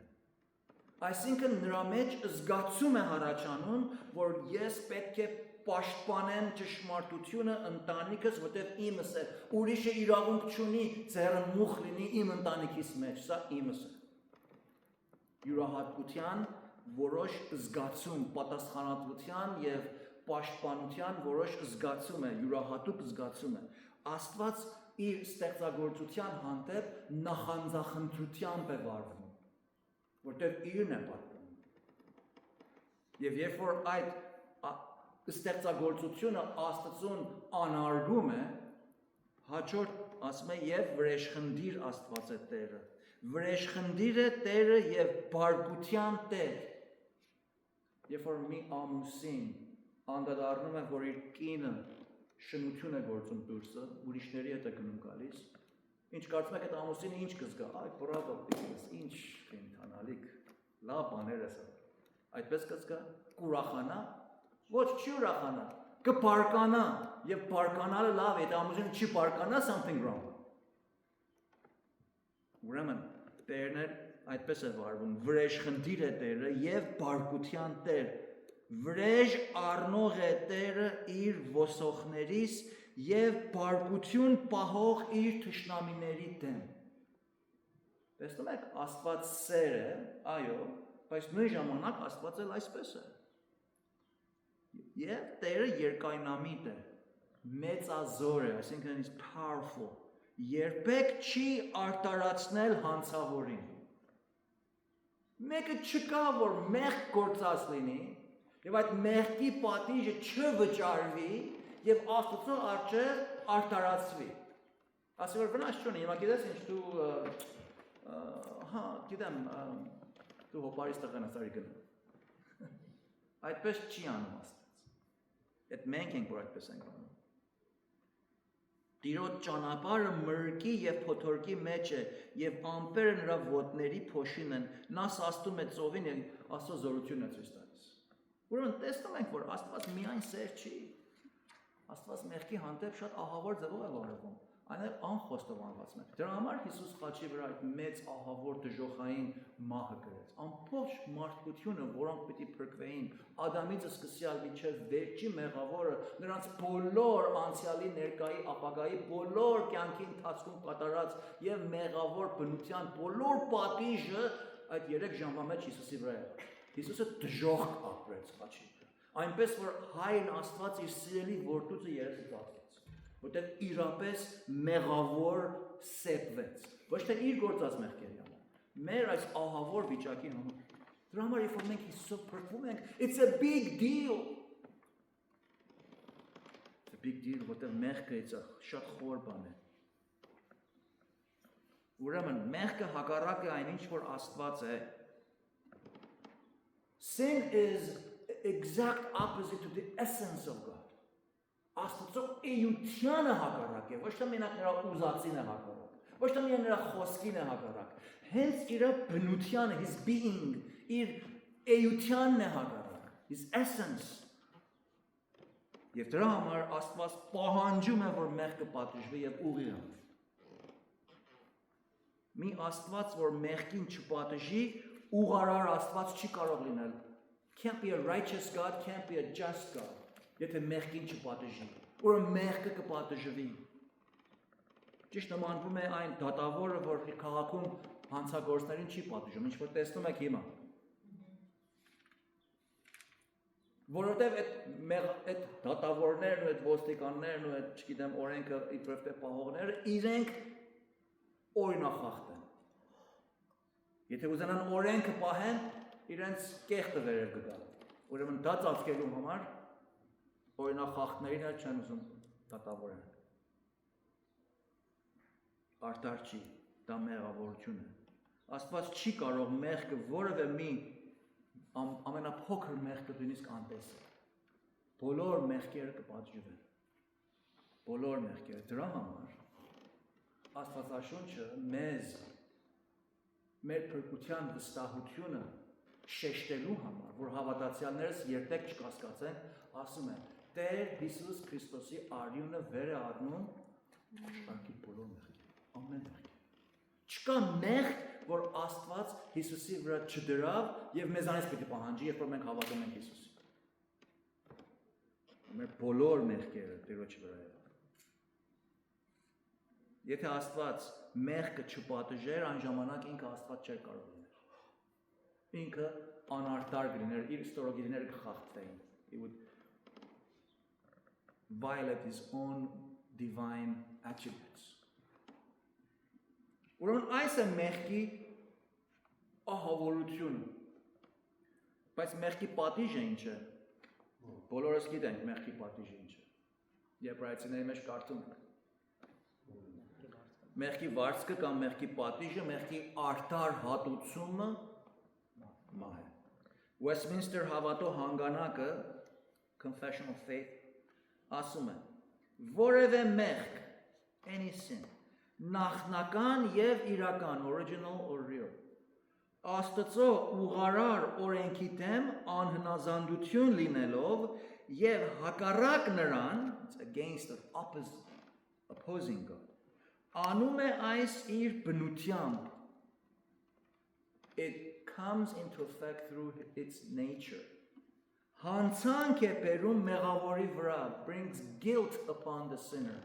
Այսինքն նրա մեջ զգացում է առաջանում, որ ես պետք է պաշտպանեմ ճշմարտությունը ընտանիքս, որտեղ իմս է, ուրիշը իրավունք չունի ձեռը մուխ լինի իմ ընտանիքիս մեջ, սա իմս է։ Յուրահատկության որոշ զգացում, պատասխանատվության եւ պաշտպանության որոշ զգացում է, յուրահատուկ զգացում է։ Աստված իր ստեղծագործության հանդեպ նախանձախնդրությամբ է վարվում, որտեղ իրն է պատկանում։ Եվ երբ որ այդ ստեղծագործությունը Աստծուն անարգում է, հաջորդ ասում է եւ վրեժխնդիր Աստված է Տերը։ Վրեժխնդիր է Տերը եւ բարգության Տեր։ Երբ որ մի ամուսին անդրադառնում է, որ իր կինը շնություն է գործում դուրսը, ուրիշների հետ է գնում գալիս, ինչ կարծում եք այդ ամուսինը ինչ կզգա, այ բրավո, ինչ կենթանալիք, լավ բաներ է սա։ Այդպես կզգա, կուրախանա, ոչ չի ուրախանա, կբարկանա, եւ բարկանալը լավ է, այդ ամուսինը չի բարկանա, something wrong։ Ուրեմն Տերն այդպես է վարվում, վրեժխնդիր է Տերը եւ բարգության Տեր։ Վրեժ առնող է Տերը իր ոսողներից եւ բարգություն պահող իր թշնամիների դեմ։ Տեսնում եք, Աստված սեր է, այո, բայց նույն ժամանակ Աստված էլ այսպես է։ Եվ Տերը երկայնամիտ է, մեծազոր է, այսինքն is powerful։ Երբեք չի արտարացնել հանցավորին։ Մեկը չկա, որ մեղք գործած լինի, եւ այդ մեղքի պատիժը չվճարվի եւ Աստծո առջեւ արտարացվի։ Ասի որ վնաս չունի, հիմա գիտես ինչ դու գիտեմ, դու հոպարիս տղան ասարի գնա։ Այդպես չի անում Աստված։ Այդ մենք ենք, որ այդպես ենք անում։ Տիրոջ ճանապարհը մրկի եւ փոթորկի մեջ է եւ ամպերը նրա ոտների փոշին են, նա սաստում է ծովին եւ Աստծո զորությունը ցույց տալիս։ Ուրեմն տեսնում ենք, որ Աստված միայն սեր չի։ Աստված մեղքի հանդեպ շատ ահավոր ձևով է վարվում, այլ անխոստովանված է։ Դրա համար Հիսուս խաչի վրա այդ մեծ ահավոր դժոխային մահը գրեց։ Ամբողջ մարդկությունը, որոնք պիտի փրկվեին, Ադամից սկսյալ մինչև վերջի մեղավորը, նրանց բոլոր անցյալի, ներկայի, ապագայի բոլոր կյանքի ընթացքում կատարած եւ մեղավոր բնության բոլոր պատիժը այդ 3 ժամվա մեջ Հիսուսի վրա է։ Հիսուսը դժոխք ապրեց խաչի վրա։ Այնպես որ Հայրն Աստված իր սիրելի որդուծը երեսը ծածկեց, որտեղ իրապես մեղավոր սեպվեց, ոչ թե իր գործած մեղքերի համար, մեր այս ահավոր վիճակի համար։ Դրա համար երբ որ մենք Հիսուսով փրկվում ենք, it's a big deal։ It's a big deal, որտեղ մեղքը շատ խոր բան է։ Ուրեմն մեղքը հակառակ է այն ինչ որ Աստված է։ Sin is exact opposite to the essence of God. Աստծո էությանը հակառակ է, ոչ թե մենակ նրա ուզածին է հակառակ, ոչ թե միայն նրա խոսքին է հակառակ, հենց իր բնությանը, his being, իր էությանն է հակառակ, his essence։ Եվ դրա համար Աստված պահանջում է, որ մեղքը պատժվի եւ ուղղի։ Մի Աստված, որ մեղքին չպատժի, ուղղարար Աստված չի կարող լինել։ Can't be a righteous God, can't be a just God։ Եթե մեղքին չպատժի, որը մեղքը կպատժվի։ Ճիշտ նմանվում է այն դատավորը, որ քաղաքում հանցագործներին չի պատժում, ինչ որ տեսնում եք հիմա։ Որովհետև այդ դատավորներն ու այդ ոստիկաններն ու այդ, չգիտեմ, օրենքը իբրև թե պահողները իրենք օրինախախտ են։ Եթե ուզենան օրենքը պահեն, իրենց կեղտը վերև կգա։ Ուրեմն դա ծածկելու համար օրինախախտներին էլ չեն ուզում դատավորեն։ Արդար չի, դա մեղավորություն է։ Աստված չի կարող մեղքը որևէ մի ամենափոքր մեղքը նույնիսկ անտեսել։ Բոլոր մեղքերը կպատժվեն։ Բոլոր մեղքերը։ Դրա համար Աստվածաշունչը մեզ մեր փրկության վստահությունը շեշտելու համար, որ հավատացյալներս երբեք չկասկածեն, ասում են. Տեր Հիսուս Քրիստոսի արյունը վեր է առնում աշխարհի բոլոր մեղքերը, ամեն մեղք։ Չկա մեղք, որ Աստված Հիսուսի վրա չդրավ եւ մեզանից պիտի պահանջի, երբ որ մենք հավատում ենք Հիսուսին։ Մեր բոլոր մեղքերը Տիրոջի վրա է։ Եթե Աստված մեղքը չպատժեր, այն ժամանակ ինքը Աստված չէր կարող լինել։ Ինքը անարտար կլիներ, իր ստորոգիրները կխախտվեին։ He would violate his own divine attributes. Ուրեմն այս է մեղքի ահավորությունը։ Բայց մեղքի պատիժը ինչ է։ Բոլորս գիտենք մեղքի պատիժը ինչ է։ Եբրայեցիների մեջ կարդում ենք։ Մեղքի վարձքը կամ մեղքի պատիժը, մեղքի արդար հատուցումը մահ է։ Westminster հավատո հանգանակը Confession of Faith ասում է. որևէ մեղք, any sin, նախնական եւ իրական, original or real, Աստծո ուղղարար օրենքի դեմ անհնազանդություն լինելով եւ հակառակ նրան, it's against the opposing God, անում է այս իր բնությամբ, it comes into effect through its nature. Հանցանք է բերում մեղավորի վրա, brings guilt upon the sinner.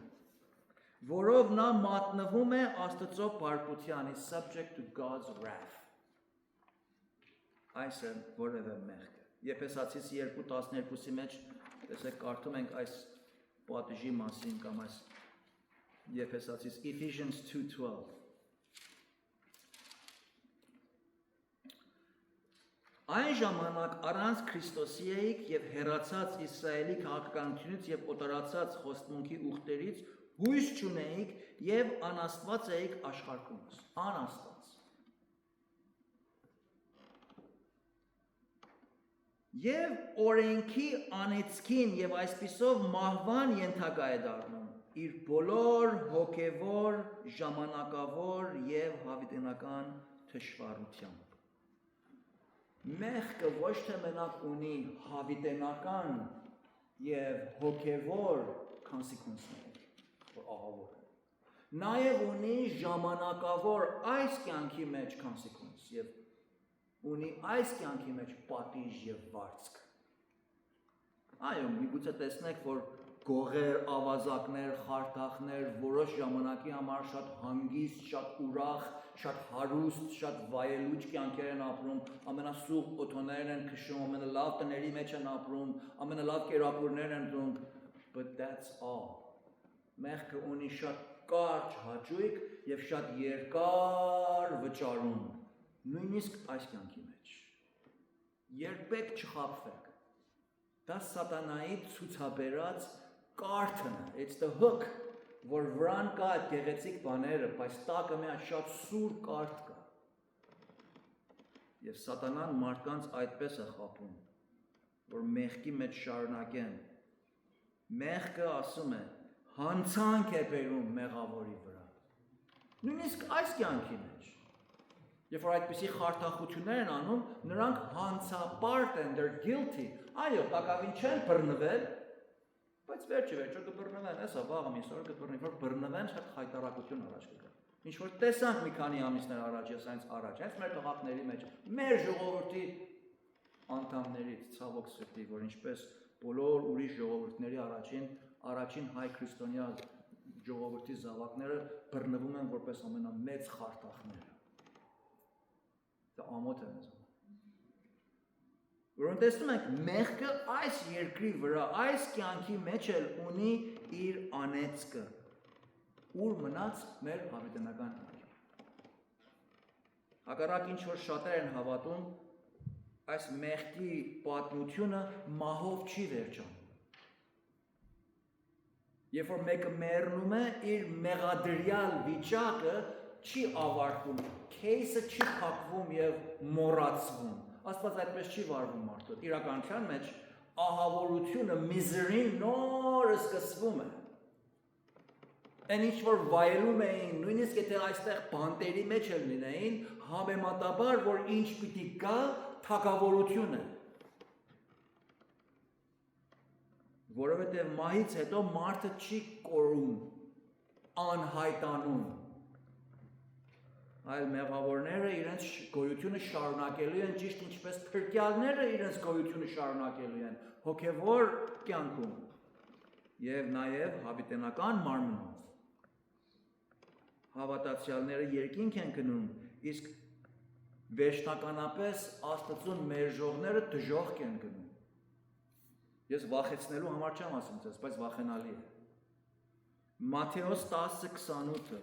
Որով նա մատնվում է Աստծո բարկության, is subject to God's wrath. Այս է որևէ մեղքը։ Եփեսացիս 2:12-ի մեջ տեսեք կարդում ենք այս պատիժի մասին կամ այս Եփեսացիս Ephesians 2:12 Այն ժամանակ առանց Քրիստոսի էիք եւ հեռացած Իսրայելի քաղաքականությունից եւ օտարացած խոստմունքի ուխտերից հույս չունեիք եւ անաստված էիք աշխարհումս, անաստված։ Եվ օրենքի անեծքին եւ այսպիսով մահվան ենթակա է դառնում իր բոլոր հոգեվոր, ժամանակավոր եւ հավիտենական թշվառությամբ։ Մեղքը ոչ թե մենակ ունի հավիտենական եւ հոգեվոր consequences, որ ահավոր է։ Նաեւ ունի ժամանակավոր այս կյանքի մեջ consequence եւ ունի այս կյանքի մեջ պատիժ եւ վարձք։ Այո, միգուցե տեսնեք, որ գողեր, ավազակներ, խարդախներ որոշ ժամանակի համար շատ հանգիստ, շատ ուրախ, շատ հարուստ, շատ վայելուչ կյանքեր են ապրում, ամենասուղ օդոներն են քշում, ամենալավ տների մեջ են ապրում, ամենալավ կերակուրներ են դնում, but that's all. Մեղքը ունի շատ կարճ հաճույք եւ շատ երկար վճարում, նույնիսկ այս կյանքի մեջ։ Երբեք չխաբվեք։ Դա սատանայի ցուցաբերած կարթն է, it's the hook, որ վրան կա այդ գեղեցիկ բաները, բայց տակը մի շատ սուր կարթ կա։ Եվ սատանան մարդկանց այդպես է խաբում, որ մեղքի մեջ շարունակեն Մեղքը ասում է հանցանք է բերում մեղավորի վրա։ Նույնիսկ այս կյանքի մեջ, երբ որ այդպիսի խարդախություններ են անում, նրանք հանցապարտ են, they're guilty։ Այո, տակավին չեն բռնվել, բայց վերջը կբռնվեն, հեսա վաղը միսօր կբռնվեն, որ բռնվեն, շատ խայտարակություն առաջ կգա։ Ինչ որ տեսանք մի քանի ամիսներ առաջ, ես այնց առաջ, հենց մեր տղաների մեջ, մեր ժողովրդի անդամներից ցավոք սրտի, որ ինչպես բոլոր ուրիշ ժողովուրդների առաջին հայ քրիստոնյա ժողովրդի զավակները բռնվում են որպես ամենամեծ խարդախները։ Դա ամոթ է մեզ։ Որոնց տեսնում ենք մեղքը այս երկրի վրա, այս կյանքի մեջ էլ ունի իր անեծքը, ուր մնաց մեր հավիտենական կյանքը։ Հակառակ ինչ որ շատեր են հավատում, այս մեղքի պատմությունը մահով չի վերջանում։ Երբ որ մեկը մեռնում է, իր մեղադրյալ վիճակը չի ավարտվում, кейսը չի փակվում եւ մոռացվում։ Աստված այդպես չի վարվում մարդու։ Իրականության մեջ ահավորությունը, միզերին նոր սկսվում է։ Այն ինչ որ վայելում էին, նույնիսկ եթե այստեղ բանտերի մեջ էլ լինեին, համեմատաբար որ ինչ պիտի գա, թագավորություն է։ Որովհետև մահից հետո մարդը չի կորում, անհայտանում։ Այլ մեղավորները իրենց գոյությունը շարունակելու են, ճիշտ ինչպես փրկյալները իրենց գոյությունը շարունակելու են հոգևոր կյանքում եւ նաեւ հավիտենական մարմնում։ Հավատացյալները երկինք են գնում, իսկ վերջնականապես Աստծուն մերժողները դժոխք են գնում։ Ես վախեցնելու համար չեմ ասում ձեզ, բայց վախենալի է։ Մատթեոս 10:28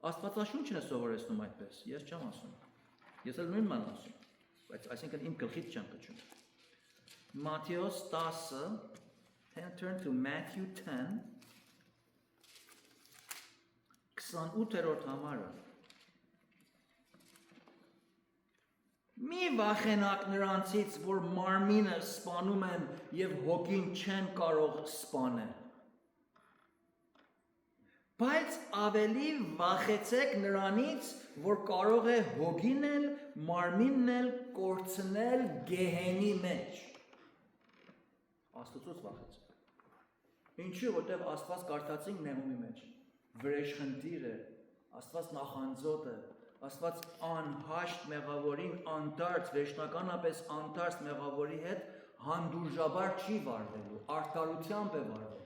Աստվածաշունչն է սովորեցնում այդպես, ես չեմ ասում։ Ես էլ նույն բանն ասում, բայց այսինքն իմ գլխից չեմ փչում։ Մատթեոս 10, turn to Matthew 10, 28-րդ համարը։ Մի վախենակ նրանցից, որ մարմինը սպանում են եւ հոգին չեն կարող սպանել։ Բայց ավելի վախեցեք նրանից, որ կարող է հոգին էլ, մարմինն էլ կորցնել գեհենի մեջ։ Աստծուց վախեցեք։ Ինչու, որտեղ Աստված կարդացինք Նեհումի մեջ, վրեժխնդիր է, Աստված նախանձոտ է, Աստված անհաշտ մեղավորին անդարձ, վերջնականապես անդարձ մեղավորի հետ հանդուրժաբար չի վարվելու, արդարությամբ է վարվելու։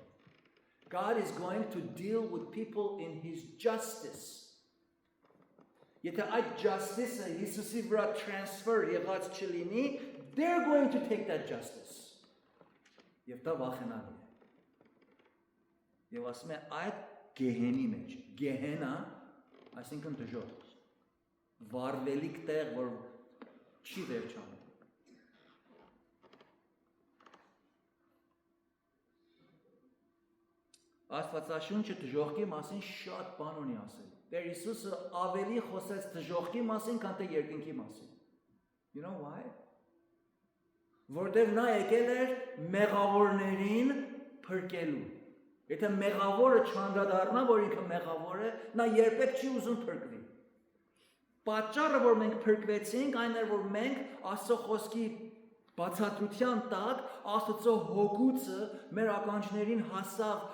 God is going to deal with people in his justice. Եթե այդ justice-ը Հիսուսի վրա transfer եղած չլինի, they're going to take that justice. Եվ դա վախենալի է։ Եվ ասում է այդ գեհենի մեջ, գեհենա, այսինքն դժոխք, վարվելիք տեղ, որ չի վերջանում։ Աստվածաշունչը դժոխքի մասին շատ բան ունի ասել։ Տեր Հիսուսը ավելի խոսեց դժոխքի մասին, քան թե երկինքի մասին։ You know why? Որտեղ նա եկել էր մեղավորներին փրկելու։ Եթե մեղավորը չանդրադառնա, որ ինքը մեղավոր է, նա երբեք չի ուզում փրկվի։ Պատճառը, որ մենք փրկվեցինք, այն էր, որ մենք Աստծո խոսքի բացատրության տակ Աստծո հոգուցը մեր ականջներին հասավ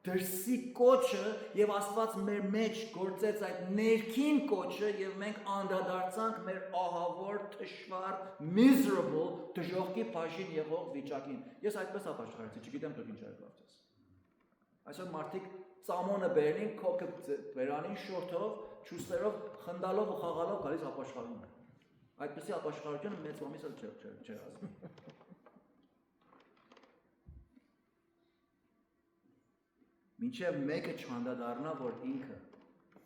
դրսի կոչը եւ Աստված մեր մեջ գործեց այդ ներքին կոչը եւ մենք անդրադարձանք մեր ահավոր, թշվառ, miserable դժոխքի բաժին եղող վիճակին։ Ես այդպես ապաշխարեցի, չգիտեմ դուք ինչ եք ասում։ Այսօր մարդիկ ծամոնը բերին, քոքը բերանին շորթով, ճուստերով, խնդալով ու խաղալով գալիս ապաշխարում են։ Այդպեսի ապաշխարությունը մեծ ոմից էլ չէր ասում։ Մինչև մեկը չանդադառնա, որ ինքը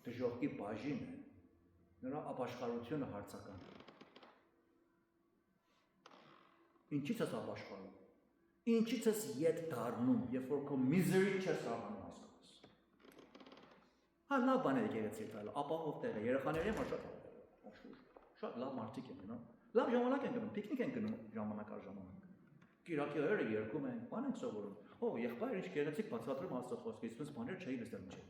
դժոխքի բաժին է, նրա ապաշխարությունը հարցական է։ Ինչի՞ց ես ապաշխարում։ Ինչի՞ց ես ետ դառնում, երբ որ քո միզերի չես կարողանում հասկանալ։ Հա լավ բան է եկեղեցի տալը, ապահով տեղ է, երեխաների համար շատ լավ մարդիկ են գնում։ Լավ ժամանակ են գնում, պիկնիկ են գնում ժամանակ առ ժամանակ։ Կիրակի օրերը երգում ենք, բան ենք սովորում։ Եղբայր ինչ գեղեցիկ բացատրում Աստծո խոսքից, ինձ բաներ չէի լսել չէ։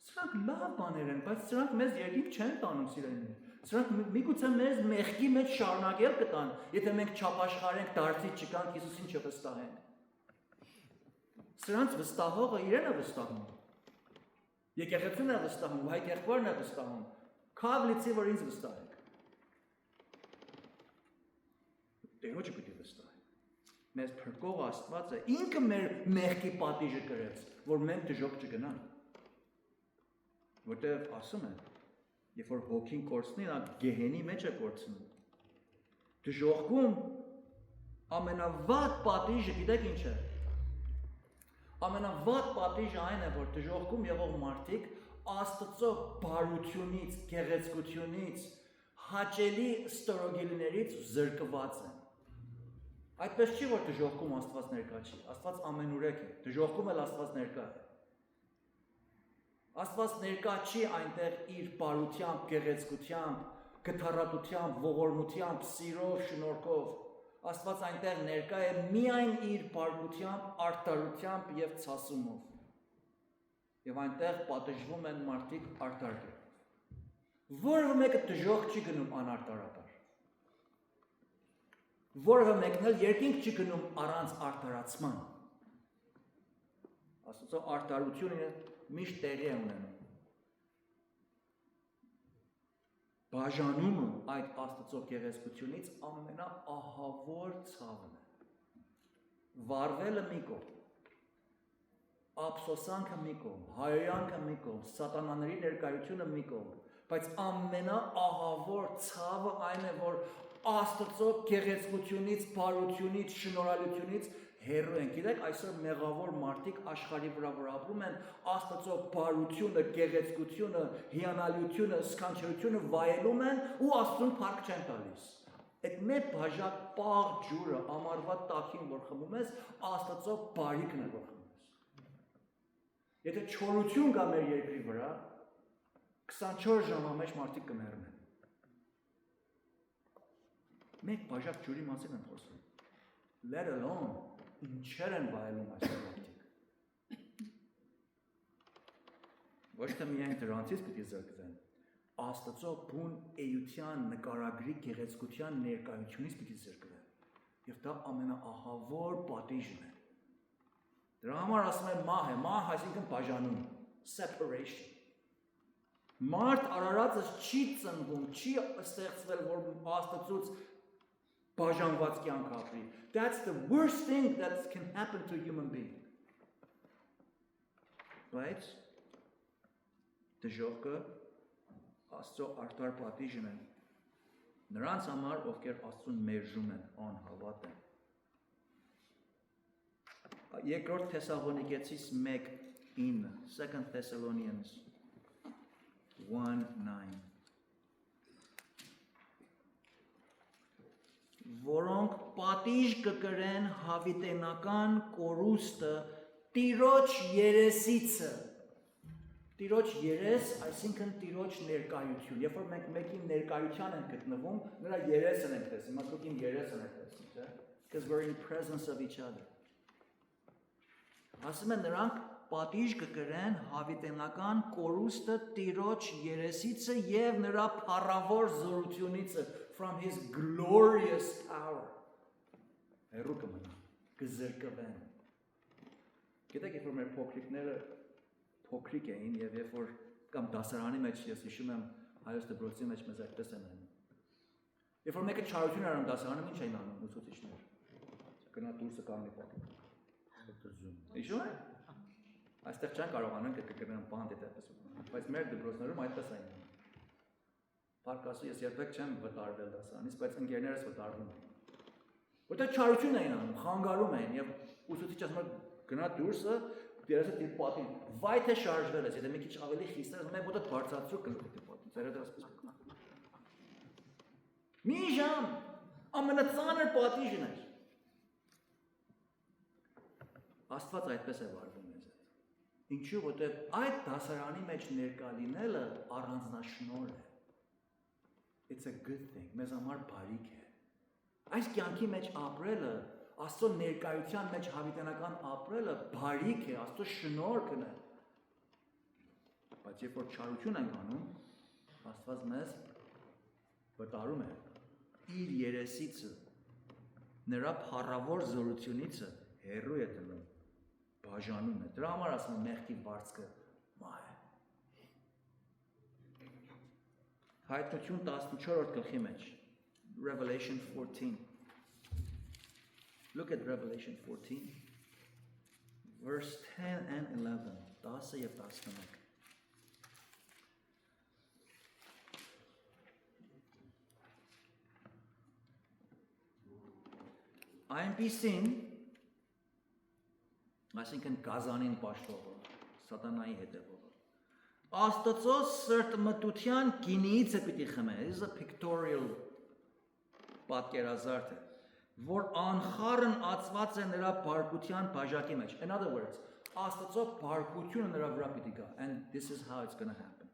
Սրանք լավ բաներ են, բայց սրանք մեզ երկինք չեն տանում սիրելիներ։ Սրանք միգուցե մեզ մեղքի մեջ շարունակել կտան, եթե մենք չապաշխարենք, դարձից չկանք, Հիսուսին չվստահենք։ Սրանց վստահողը իրեն է վստահում։ Եկեղեցին է վստահում, հայ եղբայրն է վստահում։ Քավ լիցի, որ ինձ վստահեք։ Տերոջը պիտի վստահենք։ Մեզ փրկող Աստվածը ինքը մեր մեղքի պատիժը կրեց, որ մենք դժոխք չգնանք։ Որտեղ ասում են, երբ որ հոգին կորցնի, նա գեհենի մեջ է կորցնում։ Դժոխքում ամենավատ պատիժը գիտեք ինչ է։ Ամենավատ պատիժը այն է, որ դժոխքում եղող մարդիկ Աստծո բարությունից, գեղեցկությունից, հաճելի ստորոգելիներից զրկված են։ Այդպես չի, որ դժոխքում Աստված ներկա չի, Աստված ամենուրեք է, դժոխքում էլ Աստված ներկա է։ Աստված ներկա չի այնտեղ իր բարությամբ, գեղեցկությամբ, գթառատությամբ, ողորմությամբ, սիրով, շնորհքով։ Աստված այնտեղ ներկա է միայն իր բարգությամբ, արդարությամբ եւ ցասումով։ Եվ այնտեղ պատժվում են մարդիկ արդար կերպով։ Որևէ մեկը դժոխք չի գնում անարտարատար։ Որևէ մեկն էլ երկինք չի գնում առանց արդարացման։ Աստծո արդարությունը միշտ տեղի է ունենում։ Բաժանումը այդ Աստծո գեղեցկությունից ամենաահավոր ցավն է։ Վարվելը մի կողմ, ափսոսանքը մի կողմ, հայոյանքը մի կողմ, սատանաների ներկայությունը մի կողմ, բայց ամենաահավոր ցավը այն է, որ Աստծո գեղեցկությունից, բարությունից, շնորհալությունից հեռու են։ Գիտեք, այսօր մեղավոր մարդիկ աշխարհի վրա որ ապրում են, Աստծո բարությունը, գեղեցկությունը, հիանալիությունը, սքանչելիությունը վայելում են ու Աստծուն փառք չեն տալիս։ Այդ մեծ բաժակ պաղ ջուրը ամառվա տաքին որ խմում ես, Աստծո բարիքն է որ խմում ես։ Եթե չորություն կա մեր երկրի վրա, 24 ժամվա մեջ մարդիկ կմեռնեն։ Մեկ բաժակ ջուրի մասին եմ խոսում։ Let alone ինչեր են վայելում այս մարդիկ։ Ոչ թե միայն դրանցից պիտի զրկվեն, Աստծո բուն էության նկարագրի գեղեցկության ներկայությունից պիտի զրկվեն։ Եվ դա ամենաահավոր պատիժն է։ Դրա համար ասում են մահ է, մահ այսինքն բաժանում, separation։ Մարդ արարածս չի ծնվում, չի ստեղծվել, որ Աստծուց բաժանված կյանք ապրի։ That's the worst thing that can happen to a human being. Բայց դժոխքը Աստծո արդար պատիժն է նրանց համար, ովքեր Աստծուն մերժում են, անհավատ են։ Երկրորդ Թեսաղոնիկեցիս 1:9, 2 Thessalonians 1:9 որոնք պատիժ կկրեն հավիտենական կորուստը Տիրոջ երեսիցը։ Տիրոջ երես, այսինքն Տիրոջ ներկայություն։ Երբ որ մենք մեկի ներկայության ենք գտնվում, նրա երեսն ենք տեսնում, հիմա դուք իմ երեսն եք տեսնում, չէ՞։ Because we're in presence of each other։ Ասում են նրանք պատիժ կկրեն հավիտենական կորուստը Տիրոջ երեսիցը եւ նրա փառավոր զորությունիցը from his glorious power։ Հերու կմնա, կզրկվեն։ Գիտեք, երբ որ մեր փոքրիկները փոքրիկ էին եւ երբ որ կամ դասարանի մեջ ես հիշում եմ հայոց դպրոցի մեջ մեզ այդպես են անում։ Երբ որ մեկը չարություն արում դասարանում ինչ էին անում ուսուցիչներ։ Գնա դուրսը կանգնի պատի։ Հիշում եք։ Այստեղ չեն կարող անեն կգնան բանդ այդպես։ Բայց մեր դպրոցներում այդպես էին անում։ Փառքասու ես երբեք չեմ վտարվել դասարանից, բայց ընկերներս վտարվում են։ Որտեղ չարություն էին անում, խանգարում էին եւ ուսուցիչը ասում է գնա դուրսը դերասը դի պատին։ Վայ թե շարժվել ես, եթե մի քիչ ավելի խիստ ես, մենք ոտը բարձրացրու կլուք դի պատին։ Ձերդ ասես։ Մի ժամ ամենածանր պատիժն էր։ Աստված այդպես է վարվում մեզ հետ։ Ինչու, որտեղ այդ դասարանի մեջ ներկա լինելը առանձնաշնորհ է։ It's a good thing, մեզ համար բարիք է։ Այս կյանքի մեջ ապրելը Աստծո ներկայության մեջ հավիտենական ապրելը բարիք է, Աստծո շնորհքն է։ Բայց երբ որ չարություն ենք անում, Աստված մեզ վտարում է իր երեսիցը, նրա փառավոր զորությունիցը հեռու է դնում, բաժանում է։ Դրա համար ասում եմ մեղքի վարձքը մահ է։ Հայտնություն 14-րդ գլխի մեջ, Revelation 14. Look at Revelation 14, verse 10 and 11. 10 եւ 11. Այնպիսին, այսինքն գազանին պաշտողը, սատանայի հետևողը, Աստծո սրտմտության գինիից է պիտի խմե, this is a pictorial պատկերազարդ է, որ անխառն ածված է նրա բարկության բաժակի մեջ. In other words, Աստծո բարկությունը նրա վրա պիտի գա, and this is how it's going to happen.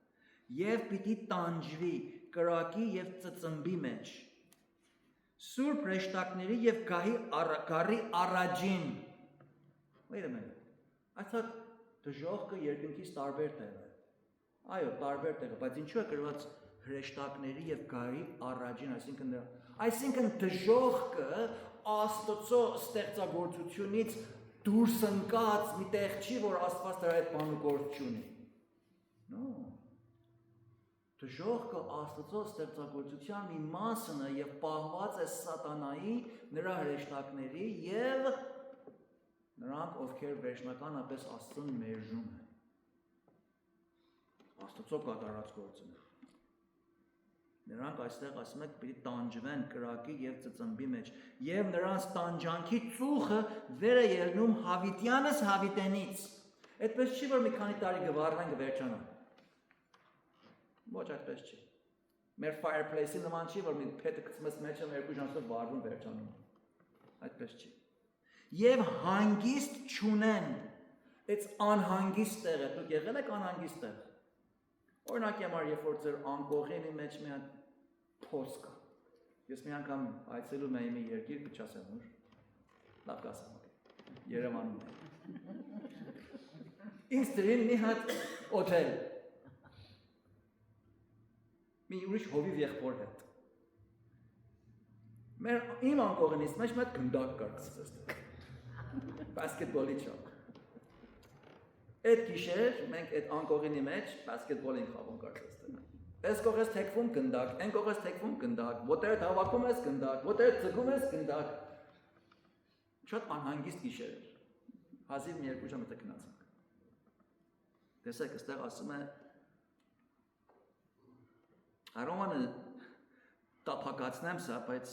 Եվ պիտի տանջվի կրակի եւ ծծմբի մեջ, Սուրբ հրեշտակների եւ գարի առաջին. Wait a minute. I thought դժոխքը երկնքից տարբեր տեղ է. Այո, տարբեր տեղ է, բայց ինչու է գրված հրեշտակների եւ գարի առաջին, այսինքն դժոխքը Աստծո ստեղծագործությունից դուրս ընկած մի տեղ չի, որ Աստված դրա հետ բանուգործ չունի։ No. Դժոխքը Աստծո ստեղծագործության մի մասն է եւ պահված է սատանայի, նրա հրեշտակների եւ նրանք, ովքեր վերջնականապես Աստծուն մերժում են։ Աստծո կատարած գործը։ Նրանք այստեղ ասում եք պիտի տանջվեն կրակի եւ ծծմբի մեջ եւ նրանց տանջանքի ծուխը վեր է ելնում հավիտյանս հավիտենից։ Այդպես չի, որ մի քանի տարի գվառվեն կվերջանա։ Ոչ այդպես չի։ Մեր fireplace-ի նման չի, որ մի փետը գցում ես մեջը, երկու ժամանակ վառվում վերջանում։ Այդպես չի։ Եվ հանգիստ չունեն։ It's անհանգիստ տեղ է, դուք եղել եք անհանգիստ տեղ։ Օրինակ համար, երբ որ ձեր անկողինի մեջ մի հատ փոս կա։ Ես մի անգամ այցելում էի մի երկիր, չասեմ ուր։ Լավ կասեմ։ Երևանում է։ Ինձ դրին մի հատ օթել։ Մի ուրիշ հովիվ եղբոր հետ։ Իմ անկողնից մեջ մեծ գնդակ կար կսծես տեղ։ Բասկետբոլի չակ։ Այդ գիշեր մենք այդ անկողինի մեջ բասկետբոլին խաղում կարկսես տեղ։ Այս կողես թեքվում գնդակ, այն կողես թեքվում գնդակ, ոտերդ հավաքում ես գնդակ, ոտերդ ձգում ես գնդակ։ Շատ անհանգիստ գիշեր էր։ Հազիվ մի երկու ժամ հետո գնացանք։ Տեսեք, այստեղ ասում է I don't want to տափակացնեմ սա, բայց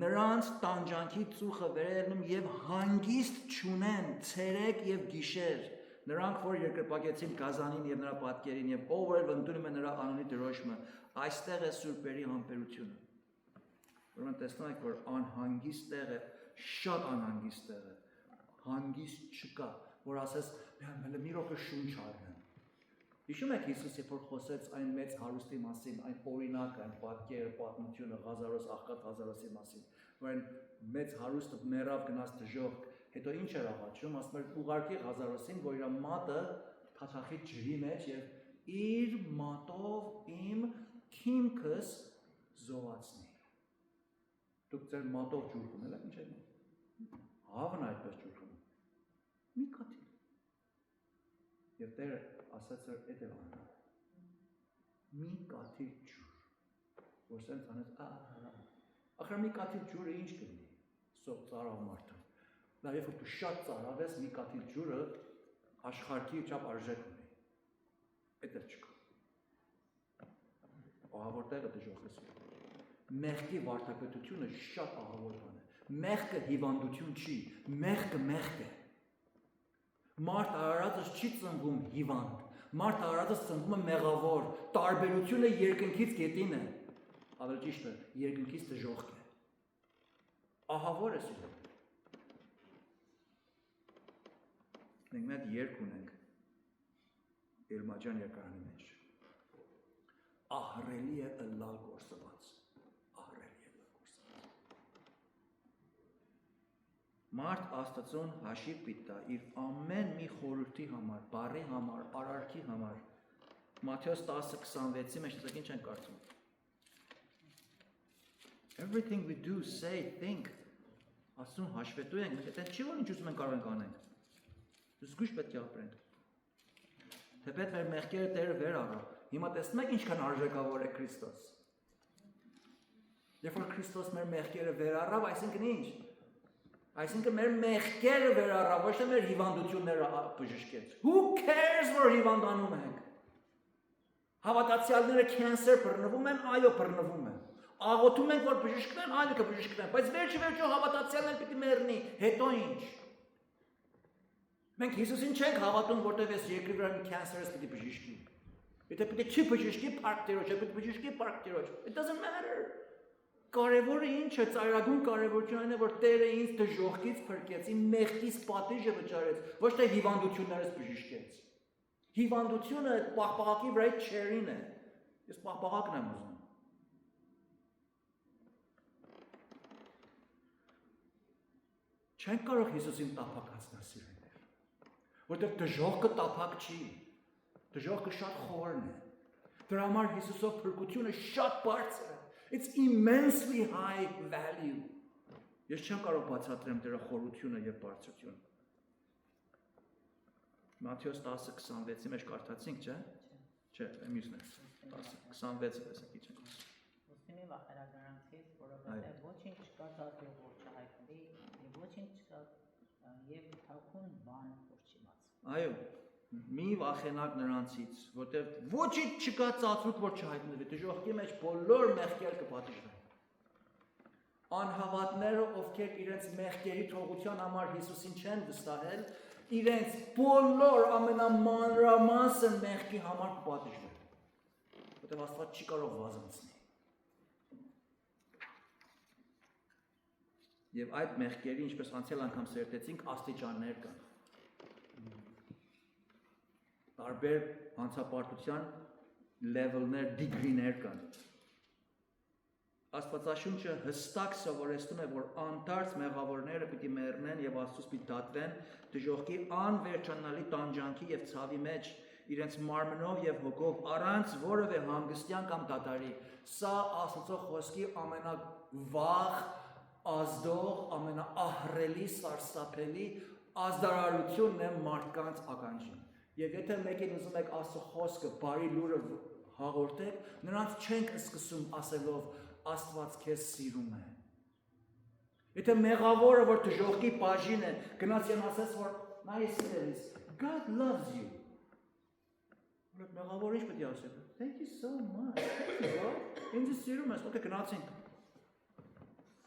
նրանց տանջանքի ծուխը վերելնում եւ հանգիստ չունեն ցերեկ եւ գիշեր, նրանք որ երկրպագեցին գազանին եւ նրա պատկերին եւ ով որ ընդունում է նրա անունի դրոշմը, այստեղ է սուրբերի համբերությունը։ Ուրեմն տեսնում եք, որ անհանգիստ տեղ է, շատ անհանգիստ տեղ է, հանգիստ չկա, որ ասես մի րոպե շունչ առնեմ։ Հիշում եք Հիսուս երբ որ խոսեց այն մեծ հարուստի մասին, այն օրինակը, այն պատկերը, պատմությունը Ղազարոս, աղքատ Ղազարոսի մասին, որ այն մեծ հարուստը մեռավ գնաց դժոխք, հետո ինչ էր աղաչում, ասում էր ուղարկի Ղազարոսին, որ իր մատը թաթախի ջրի մեջ եւ իր մատով իմ քիմքս զովացնի։ Դուք ձեր մատով ջուր խմել եք, ինչ է։ Հավն այդպես ջուր խմում։ Մի կաթիլ։ Եվ Տերը ասաց էր հետևանը։ Մի կաթիլ ջուր, որ սենց անես, ախր մի կաթիլ ջուրը ինչ կլինի, սով ծարավ մարդը։ Դա երբ որ դու շատ ծարավ ես, մի կաթիլ ջուրը աշխարհքի չափ արժեք ունի։ Էդ էլ չկա։ Ահավոր տեղը դժոխք է։ Մեղքի վարդապետությունը շատ ահավոր բան է։ Մեղքը հիվանդություն չի, մեղքը մեղք է։ Մարդ արարածս չի ծնվում հիվանդ, մարդ արարածս ծնվում է մեղավոր, տարբերությունը երկնքից գետին է, ավելի ճիշտ է, երկնքից դժոխք է, ահավոր է սիրում։ Մենք մի հատ երգ ունենք Էրմաջան երկարանի մեջ, ահռելի է ըլլալ գործված, ահռելի է ըլլալ գործված։ Մարդ Աստծուն հաշիվ պիտի տա իր ամեն մի խորհրդի համար, բառի համար, արարքի համար։ Մատթեոս 10:26-ի մեջ դուք ինչ են կարծում։ Everything we do, say, think Աստծուն հաշվետու ենք, մենք այդտեղ չի որ ինչ ուզում ենք կարող ենք անենք։ Զգույշ պետք է ապրենք։ Թեպետ մեր մեղքերը Տերը վեր առավ։ Հիմա տեսնում եք ինչքան արժեքավոր է Քրիստոս։ Երբ որ Քրիստոս մեր մեղքերը վեր առավ, այսինքն ինչ։ Այսինքն մեր մեղքերը վեր առավ, ոչ թե մեր հիվանդությունները բժշկեց։ Who cares որ հիվանդանում ենք։ Հավատացյալները կենսեր բռնվում են, այո բռնվում են։ Աղոթում ենք որ բժշկվեն, այո կբժշկվեն, բայց վերջը հավատացյալներ պիտի մեռնի, հետո ինչ։ Մենք Հիսուսին չենք հավատում, որտեղ այս երկրի վրա մի կենսերս պիտի բժշկի։ Եթե պիտի չի բժշկի փառք Տերոջ, պիտի բժշկի փառք Տերոջ։ It doesn't matter։ Կարևորը ինչ է, ծայրագույն կարևորությունն այն է, որ Տերը ինձ դժոխքից փրկեց, իմ մեղքից պատիժը վճարեց, ոչ թե հիվանդություններս բժշկեց։ Հիվանդությունը պաղպաղակի վրա չերին է։ Ես պաղպաղակն եմ ուզում։ Չենք կարող Հիսուսին տափակացնել սիրելիներ, որտեղ դժոխքը տափակ չի, դժոխքը շատ խորն է, դրա համար Հիսուսով փրկությունը շատ բարձր է, it's immensely high value, ես չեմ կարող բացատրեմ դրա խորությունը և բարձրությունը, Մատթեոս 10:26-ի մեջ կարդացինք, չէ, չէ, մյուսն է, 10:26-ը տեսեք ինչ ենք ասում, Ուսմի վախենակ նրանցից, որովհետև ոչինչ չկա ծածուկ որ չհայտնվի, ոչինչ չկա և թաքուն բան որ չի բացվի։ Այո, մի վախենակ նրանցից, որտեղ ոչինչ չկա ծածուկ որ չհայտնվի, դժոխքի մեջ բոլոր մեղքեր կպատիժվեն։ Անհավատները, ովքեր իրենց մեղքերի թողության համար Հիսուսին չեն վստահել, իրենց բոլոր ամենամանրամասն մեղքի համար կպատիժվեն, որտեղ Աստված չի կարող վազանցնել։ Եվ այդ մեղքերի, ինչպես անցյալ անգամ սերտեցինք, աստիճաններ կան։ Տարբեր հանցապարտության լևելներ, դիգրիներ կան։ Աստվածաշունչը հստակ սովորեցնում է, որ անտարս մեղավորները պիտի մեռնեն եւ Աստծուց պիտի դատվեն դժոխքի անվերջանալի տանջանքի եւ ցավի մեջ, իրենց մարմնով եւ հոգով առանց որևէ հանգստյան կամ դատարի։ Սա Աստծո խոսքի ամենավաղ ազդող, ամենաահռելի, սարսափելի ազդարարությունն է մարդկանց ականջին։ Եվ եթե մեկին ուզում եք Աստծո խոսքը, բարի լուրը հաղորդեք, նրանց չենք սկսում ասելով Աստված քեզ սիրում է։ Եթե մեղավորը, որ դժոխքի բաժին է, գնաց եւ ասես, որ նայ սիրելիս, God loves you։ Որ մեղավորը ինչ պետք է ասել։ Thank you so much։ Ինձ սիրում ես, օքեյ գնացինք։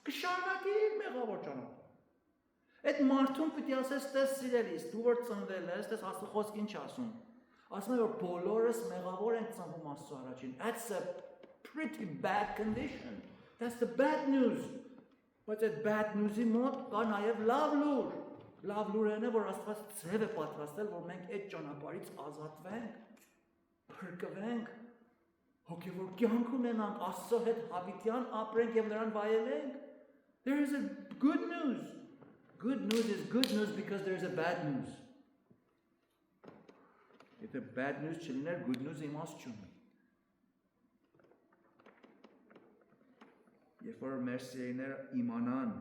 Կշարունակի մեղավոր ճանապարհ։ Այդ մարդուն պիտի ասես, տես սիրելիս, դու որ ծնվել ես, տես Աստծո խոսքը ինչ ասում։ Ասում է որ բոլորս մեղավոր ենք ծնվում Աստծո առաջին։ That's a pretty bad condition. That's the bad news. Բայց այդ bad news-ի մոտ կա նաև լավ լուր։ Լավ լուրն է, որ Աստված ձև է պատրաստել, որ մենք այդ ճանապարհից ազատվենք, փրկվենք, հոգևոր կյանք ունենանք, Աստծո հետ հավիտյան ապրենք եւ նրան վայելենք։ There is a good news. Good news is good news because there is a bad news. Եթե bad news չլիներ, good news իմաստ չունի։ Երբ որ մեր սիրելիները իմանան,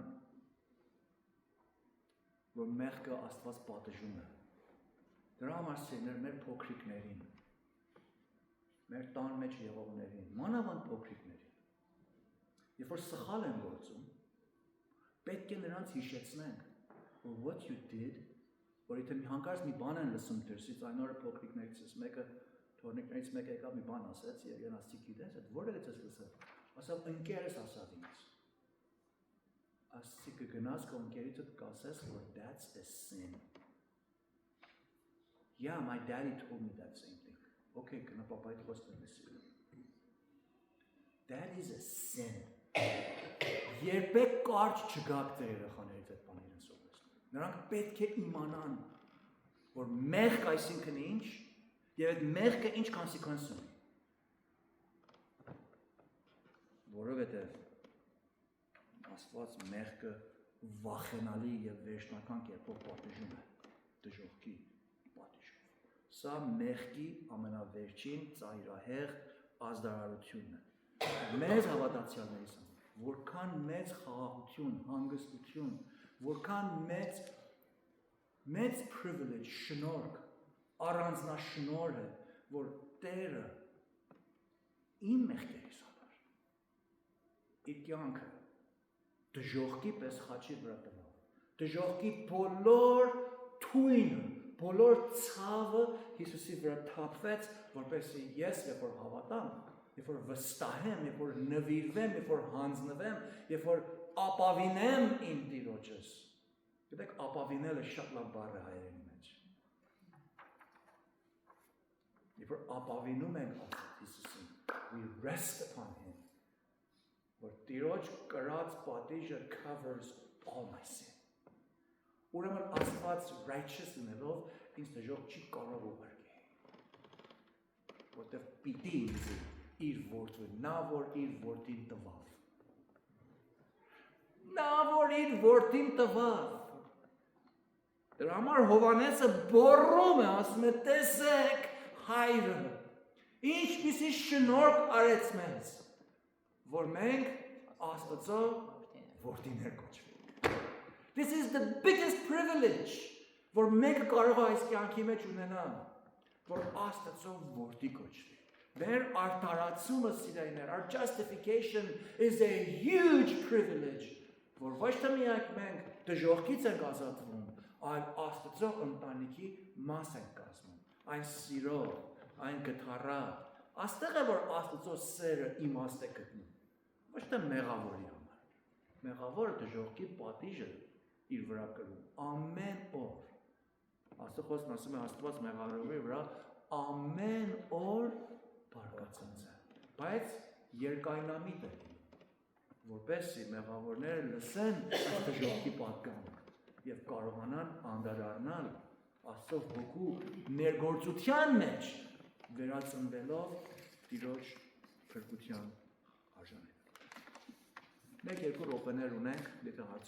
որ մեղքը Աստված պատժում է, դրա համար սիրելիներ մեր փոքրիկներին, մեր տան մեջ եղողներին, մանավանդ փոքրիկներին, երբ որ սխալ են գործում, պետք է նրանց հիշեցնենք, որ what you did, որ եթե հանկարծ մի բան են լսում դրսից, այն օրը փոքրիկներից մեկը, թորնիկներից մեկը եկավ մի բան ասեց, եւ իրեն ասացի գիտես, այդ որից ես լսել, ասավ ընկերս ասավ ինձ, ասացի կգնաս քո ընկերիցդ կասես, որ that's a sin. Yeah, my daddy told me that same thing. Okay, գնա պապայիդ խոսքը լսի։ That is a sin. Երբեք կարճ չգաք ձեր երեխաներից այդ բաները սովորեցնել։ Նրանք պետք է իմանան, որ մեղք այսինքն ինչ, եւ այդ մեղքը ինչ կոնսեկվենս ունի։ Որովհետեւ Աստված մեղքը վախենալի եւ վերջնական կերպով պատժում է դժողքի պատիժով։ Սա մեղքի ամենավերջին ծայրահեղ ազդարարությունն է։ Մեզ հավատացյալներիս համար, որքան մեծ խաղաղություն, հանգստություն, որքան մեծ privilege, շնորհք, առանձնաշնորհ է, որ Տերը իմ մեղքերիս համար իր կյանքը դժողքի պես խաչի վրա տվավ, դժողքի բոլոր թույնը, բոլոր ցավը Հիսուսի վրա թափվեց, որպեսզի ես, երբ որ հավատամ, երբ որ վստահեմ, երբ որ նվիրվեմ, երբ որ հանձնվեմ, երբ որ ապավինեմ իմ Տիրոջս։ Գիտեք, ապավինելը շատ լավ բառ է հայերենի մեջ։ Երբ որ ապավինում ենք Հիսուսին, we rest upon him. Որ Տիրոջ կրած պատիժը covers all my sin. Ուրեմն Աստված righteous լինելով ինձ դժոխք չի կարող ուղարկել։ Որտեվ պիտի ինձ իր որդին, նա որ իր որդին տվավ։ Նա որ իր որդին տվավ։ Դրա համար Հովհաննեսը բոռում է, ասում է, տեսեք հայրը, ինչպիսի շնորհք արեց մեզ, որ մենք Աստծո որդիներ կոչվենք։ This is the biggest privilege, որ մեկը կարող է այս կյանքի մեջ ունենալ, որ Աստծո որդի կոչվի։ Մեր արդարացումը, սիրելիներ, our justification is a huge privilege, որ ոչ թե միայն մենք դժոխքից ենք ազատվում, այլ Աստծո ընտանիքի մաս ենք կազմում, այն սիրով, այն գթառավ, աստեղ է, որ Աստծո սերը իմաստ է գտնում, ոչ թե մեղավորի համար, մեղավորը դժոխքի պատիժը իր վրա կրում, ամեն օր, Աստվածն ասում է Աստված մեղավորի վրա ամեն օր բարկացած է, բայց երկայնամիտ է, որպեսզի մեղավորները լսեն այս դժոխքի պատգամը և կարողանան անդրադառնալ Աստծո Հոգու ներգործության մեջ վերածնվելով Տիրոջ փրկության արժանին։ Մեկ երկու րոպեներ ունենք, եթե հարցում